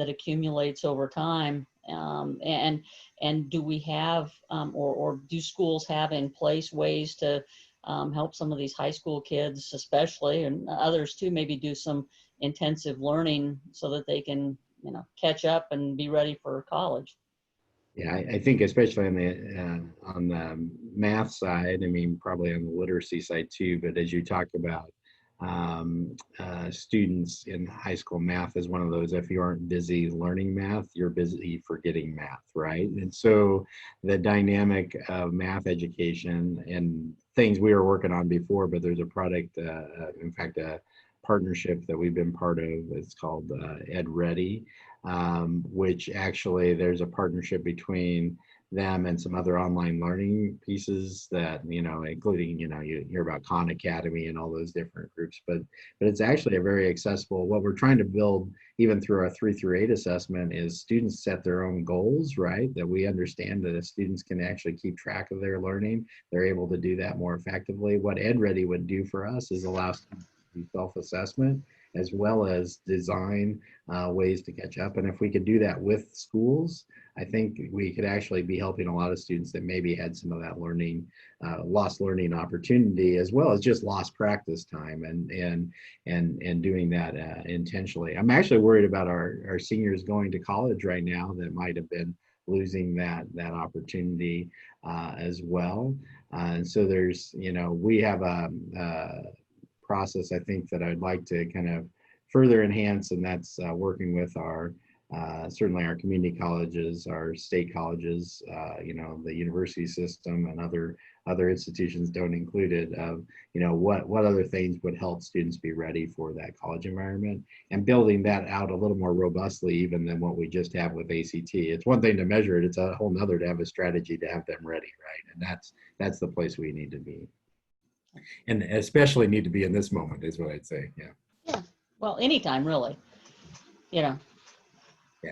accumulates over time. And do we have or do schools have in place ways to help some of these high school kids, especially, and others too, maybe do some intensive learning so that they can catch up and be ready for college? Yeah, I think especially on the math side, probably on the literacy side too, but as you talked about, students in high school, math is one of those, if you aren't busy learning math, you're busy forgetting math, right? And so the dynamic of math education and things we were working on before, but there's a product, in fact, a partnership that we've been part of, it's called Ed Ready, which actually there's a partnership between them and some other online learning pieces that, including, you hear about Khan Academy and all those different groups, but it's actually a very accessible, what we're trying to build even through our 3 through 8 assessment is students set their own goals, right? That we understand that if students can actually keep track of their learning, they're able to do that more effectively. What Ed Ready would do for us is allow students to do self-assessment as well as design ways to catch up. And if we could do that with schools, I think we could actually be helping a lot of students that maybe had some of that learning, lost learning opportunity, as well as just lost practice time and doing that intentionally. I'm actually worried about our seniors going to college right now that might have been losing that opportunity as well. And so there's, we have a process, I think, that I'd like to kind of further enhance, and that's working with our certainly our community colleges, our state colleges, the university system, and other institutions don't included, of what other things would help students be ready for that college environment, and building that out a little more robustly even than what we just have with ACT. It's one thing to measure it, it's a whole nother to have a strategy to have them ready, right? And that's the place we need to be, and especially need to be in this moment, is what I'd say. Yeah, well, anytime really. Yeah,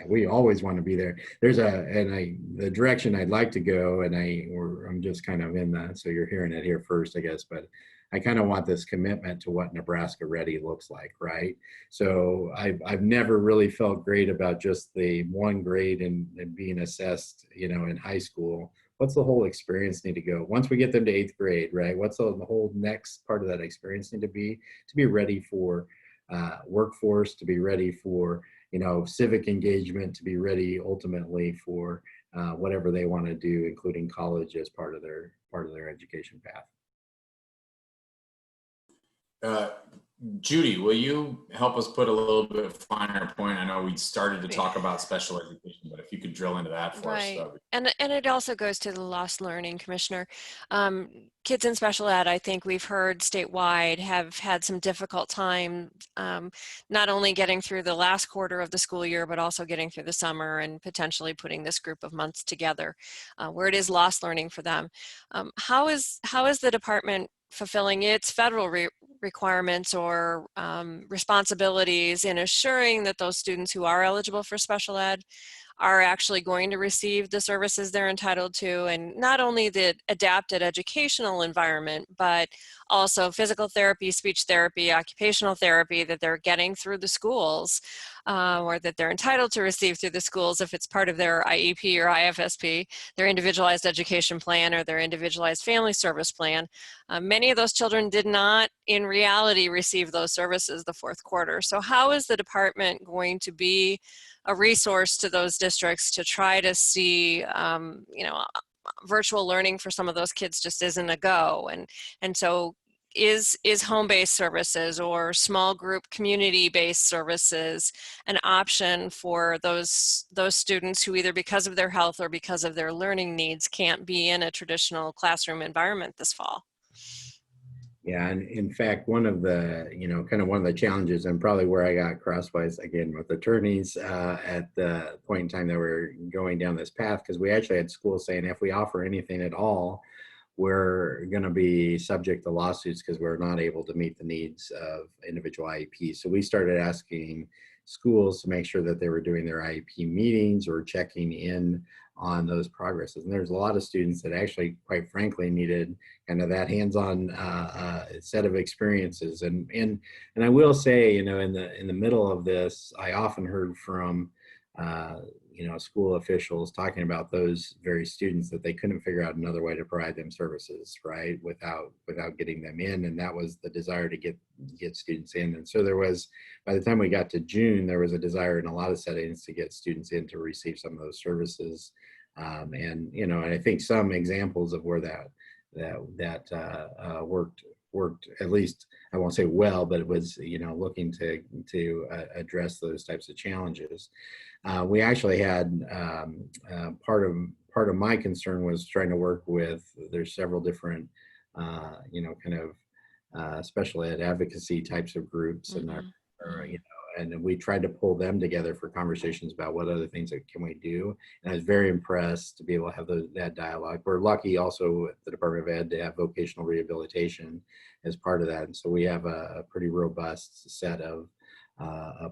we always want to be there. The direction I'd like to go, and I'm just kind of in that, so you're hearing it here first, I guess, but I kind of want this commitment to what Nebraska Ready looks like, right? So I've never really felt great about just the one grade and being assessed, in high school, what's the whole experience need to go? Once we get them to 8th grade, right? What's the whole next part of that experience need to be ready for workforce, to be ready for, civic engagement, to be ready ultimately for whatever they want to do, including college as part of their education path. Judy, will you help us put a little bit finer point? I know we started to talk about special education, but if you could drill into that for us. Right. And it also goes to the lost learning, Commissioner. Kids in special ed, I think we've heard statewide, have had some difficult time, not only getting through the last quarter of the school year, but also getting through the summer and potentially putting this group of months together, where it is lost learning for them. How is the department fulfilling its federal requirements or responsibilities in assuring that those students who are eligible for special ed are actually going to receive the services they're entitled to, and not only the adapted educational environment, but also physical therapy, speech therapy, occupational therapy that they're getting through the schools, or that they're entitled to receive through the schools if it's part of their IEP or IFSP, their individualized education plan or their individualized family service plan. Many of those children did not in reality receive those services the fourth quarter. So how is the department going to be a resource to those districts to try to see, virtual learning for some of those kids just isn't a go. And so is home-based services or small group community-based services an option for those students who either because of their health or because of their learning needs can't be in a traditional classroom environment this fall? Yeah, and in fact, one of the, one of the challenges, and probably where I got crosswise again with attorneys at the point in time that we're going down this path, because we actually had schools saying if we offer anything at all, we're going to be subject to lawsuits because we're not able to meet the needs of individual IEPs. So we started asking schools to make sure that they were doing their IEP meetings or checking in on those progresses. And there's a lot of students that actually, quite frankly, needed kind of that hands-on set of experiences. And I will say, in the middle of this, I often heard from school officials talking about those very students that they couldn't figure out another way to provide them services, right, without getting them in. And that was the desire to get students in. And so there was, by the time we got to June, there was a desire in a lot of settings to get students in to receive some of those services. And I think some examples of where that worked, at least I won't say well, but it was looking to address those types of challenges. We actually had part of my concern was trying to work with, there's several different special ed advocacy types of groups, and we tried to pull them together for conversations about what other things that can we do. And I was very impressed to be able to have that dialogue. We're lucky also at the Department of Ed to have vocational rehabilitation as part of that. And so we have a pretty robust set of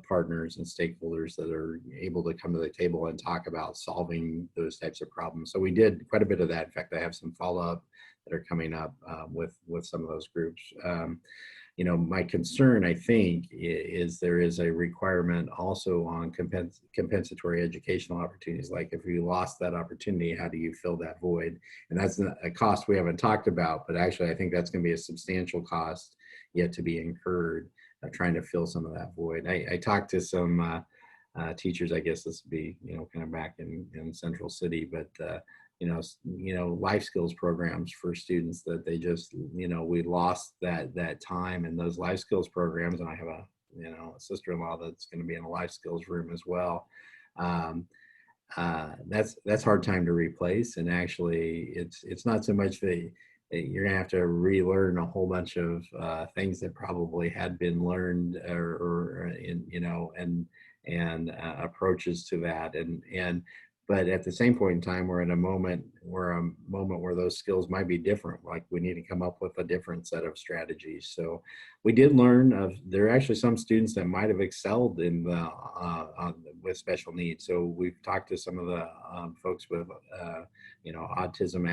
partners and stakeholders that are able to come to the table and talk about solving those types of problems. So we did quite a bit of that. In fact, I have some follow-up that are coming up with some of those groups. My concern, I think, is there is a requirement also on compensatory educational opportunities. Like if you lost that opportunity, how do you fill that void? And that's a cost we haven't talked about, but actually I think that's going to be a substantial cost yet to be incurred, trying to fill some of that void. I talked to some teachers, I guess this would be, kind of back in Central City, but life skills programs for students that they just, we lost that time in those life skills programs. And I have a sister-in-law that's going to be in a life skills room as well. That's hard time to replace. And actually it's not so much that you're gonna have to relearn a whole bunch of things that probably had been learned and approaches to that. But at the same point in time, we're in a moment where those skills might be different. Like we need to come up with a different set of strategies. So we did learn there are actually some students that might have excelled in with special needs. So we've talked to some of the folks with autism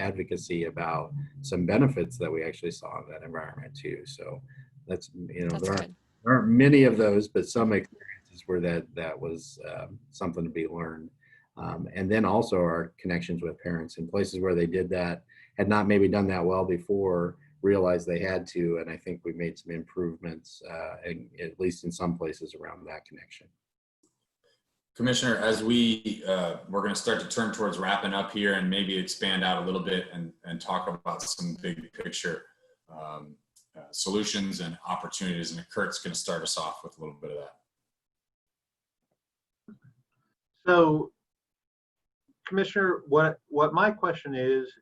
advocacy about some benefits that we actually saw in that environment too. So that's there aren't many of those, but some experiences where that was something to be learned And then also our connections with parents in places where they did that, had not maybe done that well before, realized they had to. And I think we made some improvements, at least in some places around that connection. Commissioner, as we're going to start to turn towards wrapping up here and maybe expand out a little bit and talk about some big picture solutions and opportunities. And Kurt's going to start us off with a little bit of that. So, Commissioner, what my question is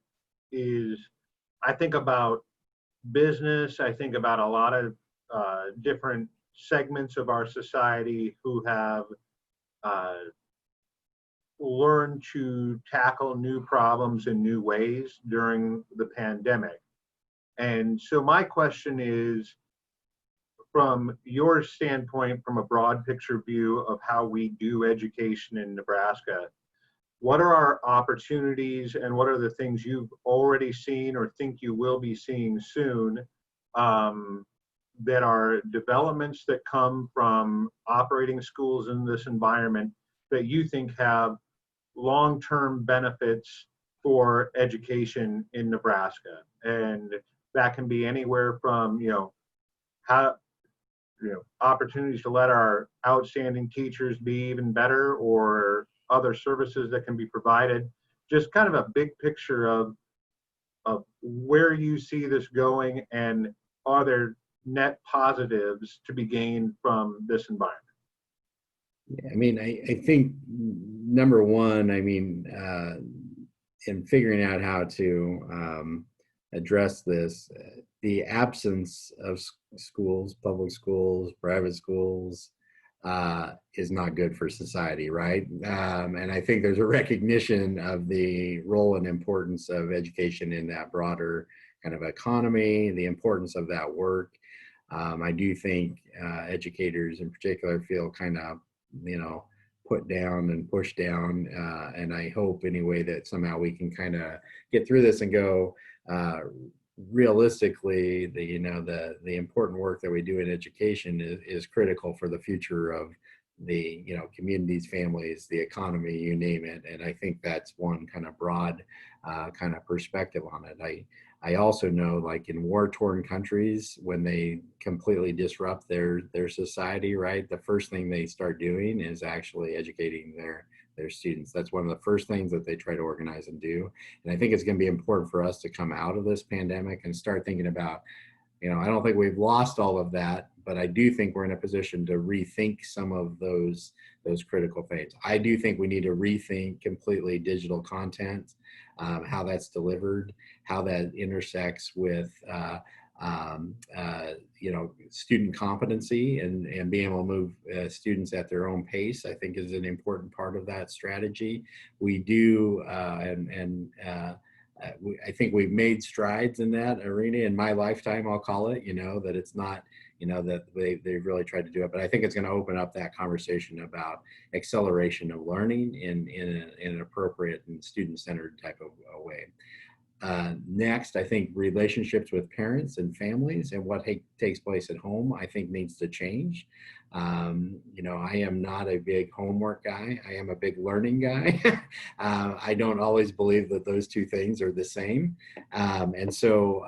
I think about business. I think about a lot of different segments of our society who have learned to tackle new problems in new ways during the pandemic. And so my question is, from your standpoint, from a broad picture view of how we do education in Nebraska, what are our opportunities and what are the things you've already seen or think you will be seeing soon that are developments that come from operating schools in this environment that you think have long-term benefits for education in Nebraska? And that can be anywhere from, opportunities to let our outstanding teachers be even better, or other services that can be provided. Just kind of a big picture of where you see this going, and are there net positives to be gained from this environment? Yeah, I mean, I think number one, in figuring out how to address this, the absence of schools, public schools, private schools, is not good for society, right? And I think there's a recognition of the role and importance of education in that broader kind of economy, the importance of that work. I do think educators in particular feel kind of, put down and pushed down. And I hope anyway that somehow we can kind of get through this and go, realistically, the important work that we do in education is critical for the future of the communities, families, the economy, you name it. And I think that's one kind of broad kind of perspective on it. I also know, like in war-torn countries, when they completely disrupt their society, right, the first thing they start doing is actually educating their students. That's one of the first things that they try to organize and do. And I think it's going to be important for us to come out of this pandemic and start thinking about, I don't think we've lost all of that, but I do think we're in a position to rethink some of those critical things. I do think we need to rethink completely digital content, how that's delivered, how that intersects with student competency and being able to move students at their own pace, I think is an important part of that strategy. We do, I think we've made strides in that arena in my lifetime, I'll call it, that it's not, that they've really tried to do it, but I think it's going to open up that conversation about acceleration of learning in an appropriate and student-centered type of way. Next, I think relationships with parents and families and what takes place at home, I think needs to change. I am not a big homework guy. I am a big learning guy. I don't always believe that those two things are the same. And so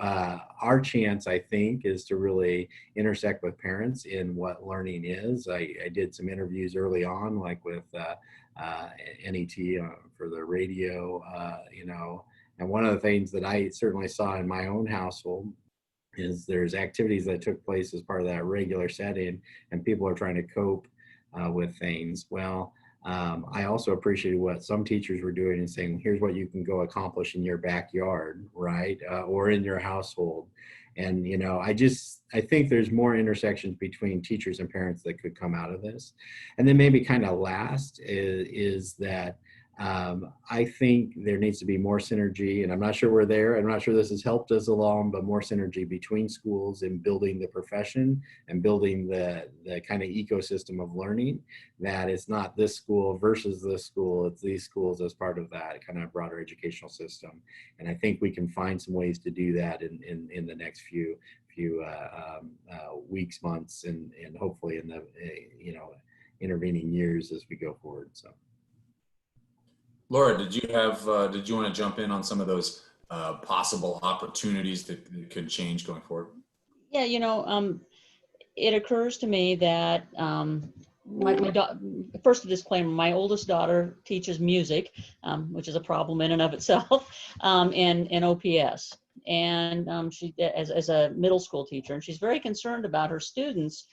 our chance, I think, is to really intersect with parents in what learning is. I did some interviews early on, like with NET for the radio, and one of the things that I certainly saw in my own household is there's activities that took place as part of that regular setting, and people are trying to cope with things. Well, I also appreciated what some teachers were doing and saying, here's what you can go accomplish in your backyard, right? Or in your household. And, I think there's more intersections between teachers and parents that could come out of this. And then maybe kind of last is that I think there needs to be more synergy, and I'm not sure we're there. I'm not sure this has helped us along, but more synergy between schools in building the profession and building the kind of ecosystem of learning, that it's not this school versus this school, it's these schools as part of that kind of broader educational system. And I think we can find some ways to do that in the next few weeks, months, and hopefully in the intervening years as we go forward. So. Laura, did you want to jump in on some of those possible opportunities that could change going forward? Yeah, it occurs to me that first a disclaimer, my oldest daughter teaches music, which is a problem in and of itself, in OPS. And she, as a middle school teacher, and she's very concerned about her students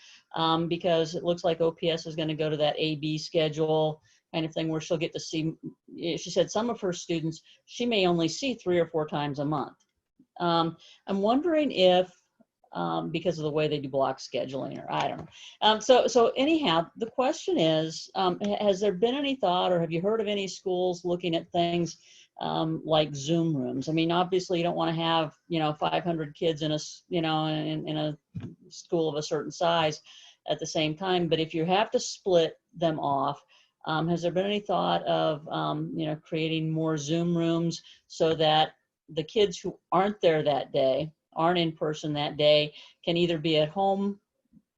because it looks like OPS is going to go to that A-B schedule kind of thing where she'll get to see, she said some of her students, she may only see 3 or 4 times a month. I'm wondering if, because of the way they do block scheduling, or I don't know. So anyhow, the question is, has there been any thought, or have you heard of any schools looking at things like Zoom rooms? I mean, obviously you don't want to have, 500 kids in a, in a school of a certain size at the same time, but if you have to split them off, has there been any thought of, creating more Zoom rooms so that the kids who aren't there that day, aren't in person that day, can either be at home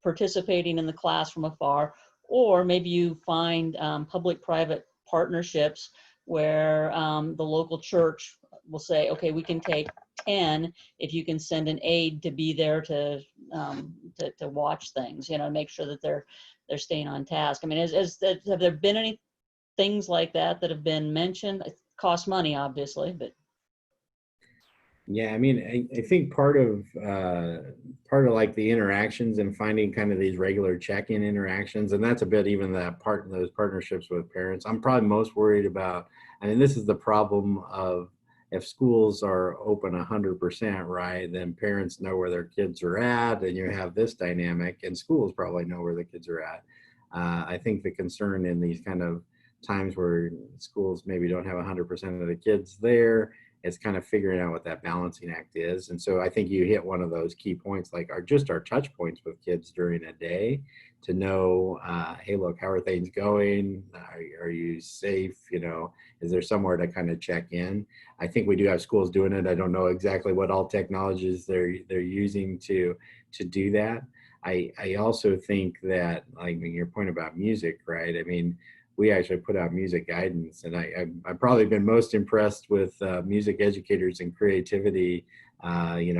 participating in the class from afar, or maybe you find public-private partnerships where the local church will say, okay, we can take 10 if you can send an aide to be there to watch things, make sure that they're staying on task. I mean, have there been any things like that that have been mentioned? It costs money, obviously, but. Yeah, I mean, I think part of like the interactions and finding kind of these regular check-in interactions, and that's a bit even those partnerships with parents. I'm probably most worried about, I mean, this is the problem of if schools are open 100%, right, then parents know where their kids are at, and you have this dynamic, and schools probably know where the kids are at. I think the concern in these kind of times where schools maybe don't have 100% of the kids there, it's kind of figuring out what that balancing act is. And so I think you hit one of those key points, like our touch points with kids during a day to know, hey, look, how are things going? Are you safe? Is there somewhere to kind of check in? I think we do have schools doing it. I don't know exactly what all technologies they're using to do that. I also think that, like your point about music, right? I mean, we actually put out music guidance, and I've probably been most impressed with music educators and creativity,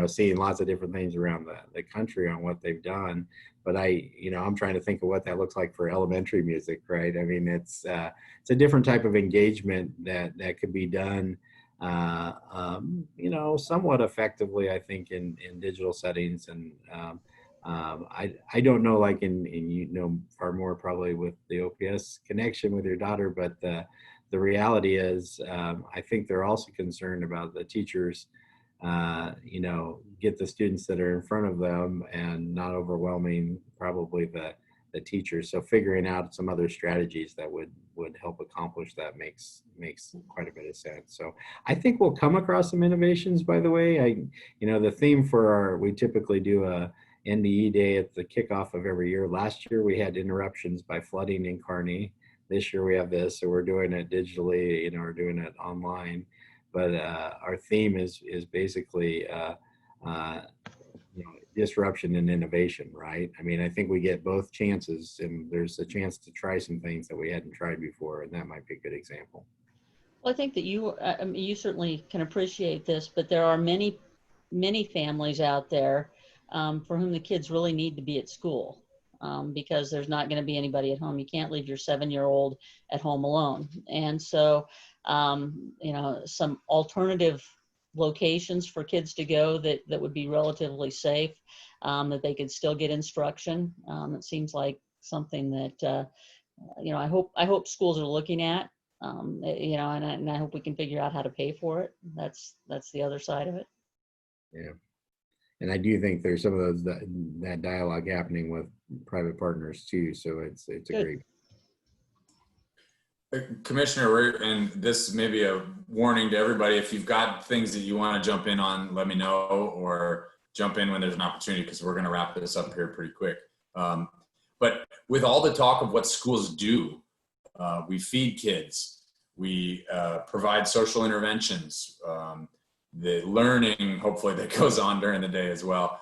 seeing lots of different things around the country on what they've done. But I'm trying to think of what that looks like for elementary music, right? I mean, it's a different type of engagement that could be done, somewhat effectively, I think, in digital settings. And I don't know, like in far more probably with the OPS connection with your daughter, but the reality is I think they're also concerned about the teachers, get the students that are in front of them and not overwhelming probably the teachers. So figuring out some other strategies that would help accomplish that makes quite a bit of sense. So I think we'll come across some innovations, by the way. The theme for we typically do a NDE day at the kickoff of every year. Last year we had interruptions by flooding in Kearney. This year we have this, so we're doing it digitally, we're doing it online. But our theme is basically disruption and innovation, right? I mean, I think we get both chances, and there's a chance to try some things that we hadn't tried before, and that might be a good example. Well, I think that you certainly can appreciate this, but there are many families out there for whom the kids really need to be at school because there's not going to be anybody at home. You can't leave your 7-year-old at home alone. And so, some alternative locations for kids to go that would be relatively safe, that they could still get instruction. It seems like something that, I hope schools are looking at, and I hope we can figure out how to pay for it. That's the other side of it. Yeah. And I do think there's some of those that dialogue happening with private partners too. So it's a great. Commissioner, and this may be a warning to everybody. If you've got things that you want to jump in on, let me know, or jump in when there's an opportunity, because we're going to wrap this up here pretty quick. But with all the talk of what schools do, we feed kids, we provide social interventions, the learning, hopefully, that goes on during the day as well.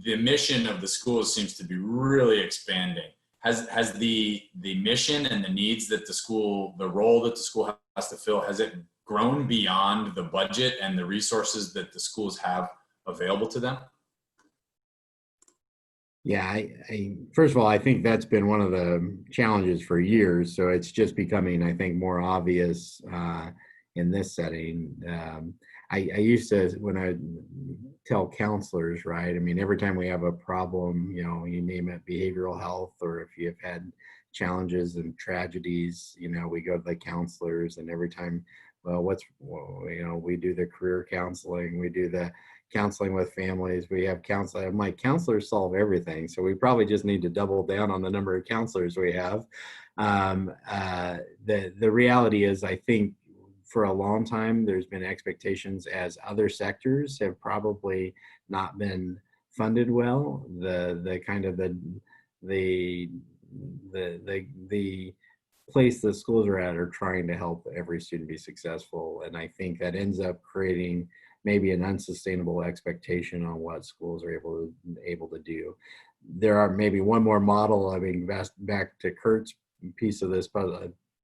The mission of the schools seems to be really expanding. has the mission and the needs that the role that the school has to fill, has it grown beyond the budget and the resources that the schools have available to them? Yeah, I first of all, I think that's been one of the challenges for years. So it's just becoming, I think, more obvious in this setting. I used to, when I tell counselors, right? I mean, every time we have a problem, you know, you name it, behavioral health, or if you've had challenges and tragedies, you know, we go to the counselors, and every time, well, you know, we do the career counseling, we do the counseling with families, we have counseling. I'm like, counselors solve everything. So we probably just need to double down on the number of counselors we have. The reality is, I think, for a long time, there's been expectations as other sectors have probably not been funded well. The kind of the place the schools are at are trying to help every student be successful, and I think that ends up creating maybe an unsustainable expectation on what schools are able to do. There are maybe one more model. I mean, back to Kurt's piece of this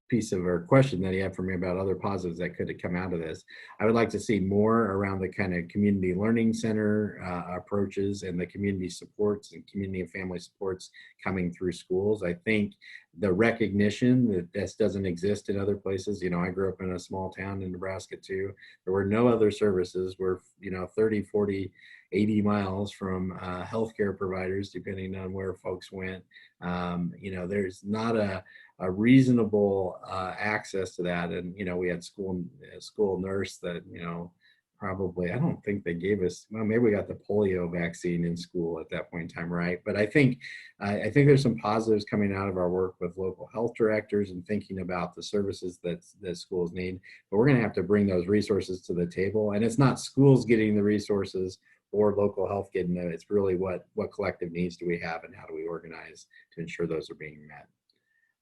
piece of our question that he had for me about other positives that could have come out of this. I would like to see more around the kind of community learning center approaches and the community supports and community and family supports coming through schools. I think the recognition that this doesn't exist in other places. You know, I grew up in a small town in Nebraska too. There were no other services. We're, you know, 30, 40, 80 miles from healthcare providers, depending on where folks went. You know, there's not a reasonable access to that. And, you know, we had a school nurse that, you know, probably, I don't think they gave us, well, maybe we got the polio vaccine in school at that point in time, right? But I think there's some positives coming out of our work with local health directors and thinking about the services that schools need. But we're going to have to bring those resources to the table. And it's not schools getting the resources or local health getting them. It's really what collective needs do we have and how do we organize to ensure those are being met.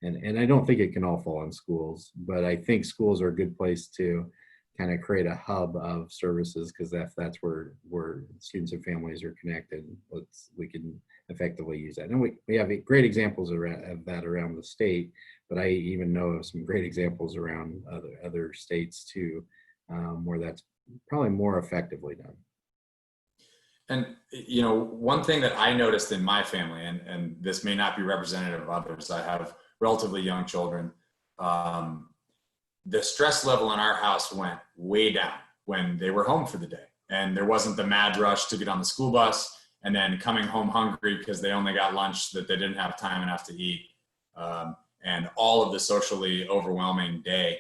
And I don't think it can all fall on schools, but I think schools are a good place to kind of create a hub of services, because that's where students and families are connected. We can effectively use that. And we have great examples of that around the state, but I even know of some great examples around other states too, where that's probably more effectively done. And, you know, one thing that I noticed in my family, and this may not be representative of others, I have relatively young children. The stress level in our house went way down when they were home for the day. And there wasn't the mad rush to get on the school bus and then coming home hungry because they only got lunch that they didn't have time enough to eat. And all of the socially overwhelming day.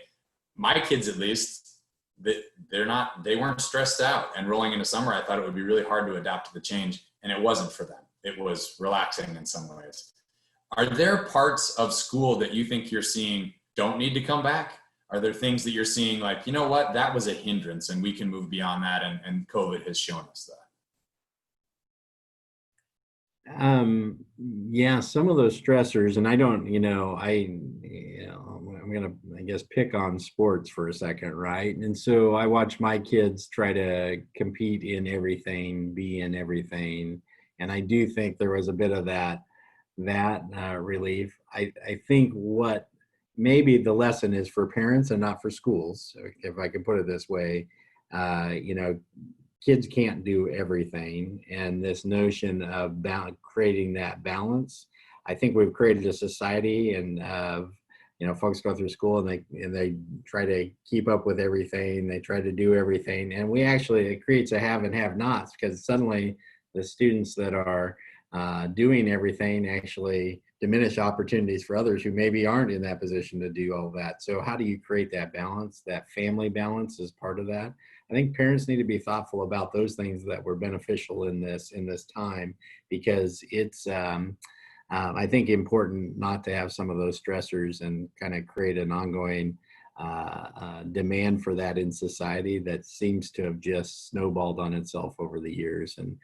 My kids, at least, they weren't stressed out. And rolling into summer, I thought it would be really hard to adapt to the change. And it wasn't for them. It was relaxing in some ways. Are there parts of school that you think you're seeing don't need to come back? Are there things that you're seeing like, you know what, that was a hindrance and we can move beyond that, and COVID has shown us that? Yeah, some of those stressors, and I don't, I'm gonna, I guess, pick on sports for a second, right? And so I watch my kids try to compete in everything, be in everything, and I do think there was a bit of that relief. I think what maybe the lesson is for parents and not for schools, if I can put it this way, kids can't do everything. And this notion of creating that balance, I think we've created a society and folks go through school and they try to keep up with everything. They try to do everything. And it creates a have and have nots, because suddenly the students that are doing everything actually diminish opportunities for others who maybe aren't in that position to do all that. So how do you create that balance? That family balance is part of that. I think parents need to be thoughtful about those things that were beneficial in this time, because it's I think important not to have some of those stressors and kind of create an ongoing demand for that in society that seems to have just snowballed on itself over the years. And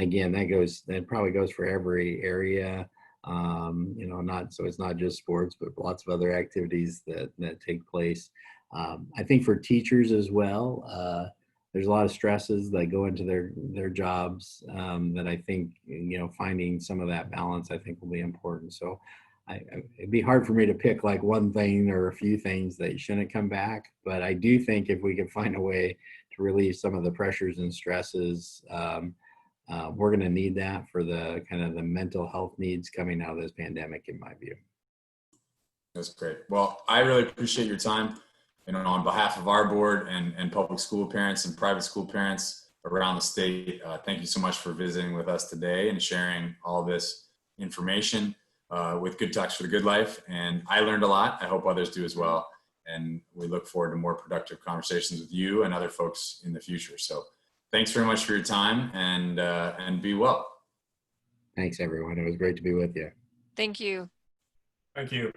again, that probably goes for every area, it's not just sports, but lots of other activities that take place. I think for teachers as well, there's a lot of stresses that go into their jobs, that I think, finding some of that balance, I think will be important. So it'd be hard for me to pick like one thing or a few things that shouldn't come back, but I do think if we could find a way to relieve some of the pressures and stresses, we're going to need that for the kind of the mental health needs coming out of this pandemic, in my view. That's great. Well, I really appreciate your time. On behalf of our board and public school parents and private school parents around the state, thank you so much for visiting with us today and sharing all this information with Good Talks for the Good Life. And I learned a lot. I hope others do as well. And we look forward to more productive conversations with you and other folks in the future. So thanks very much for your time, and be well. Thanks, everyone. It was great to be with you. Thank you. Thank you.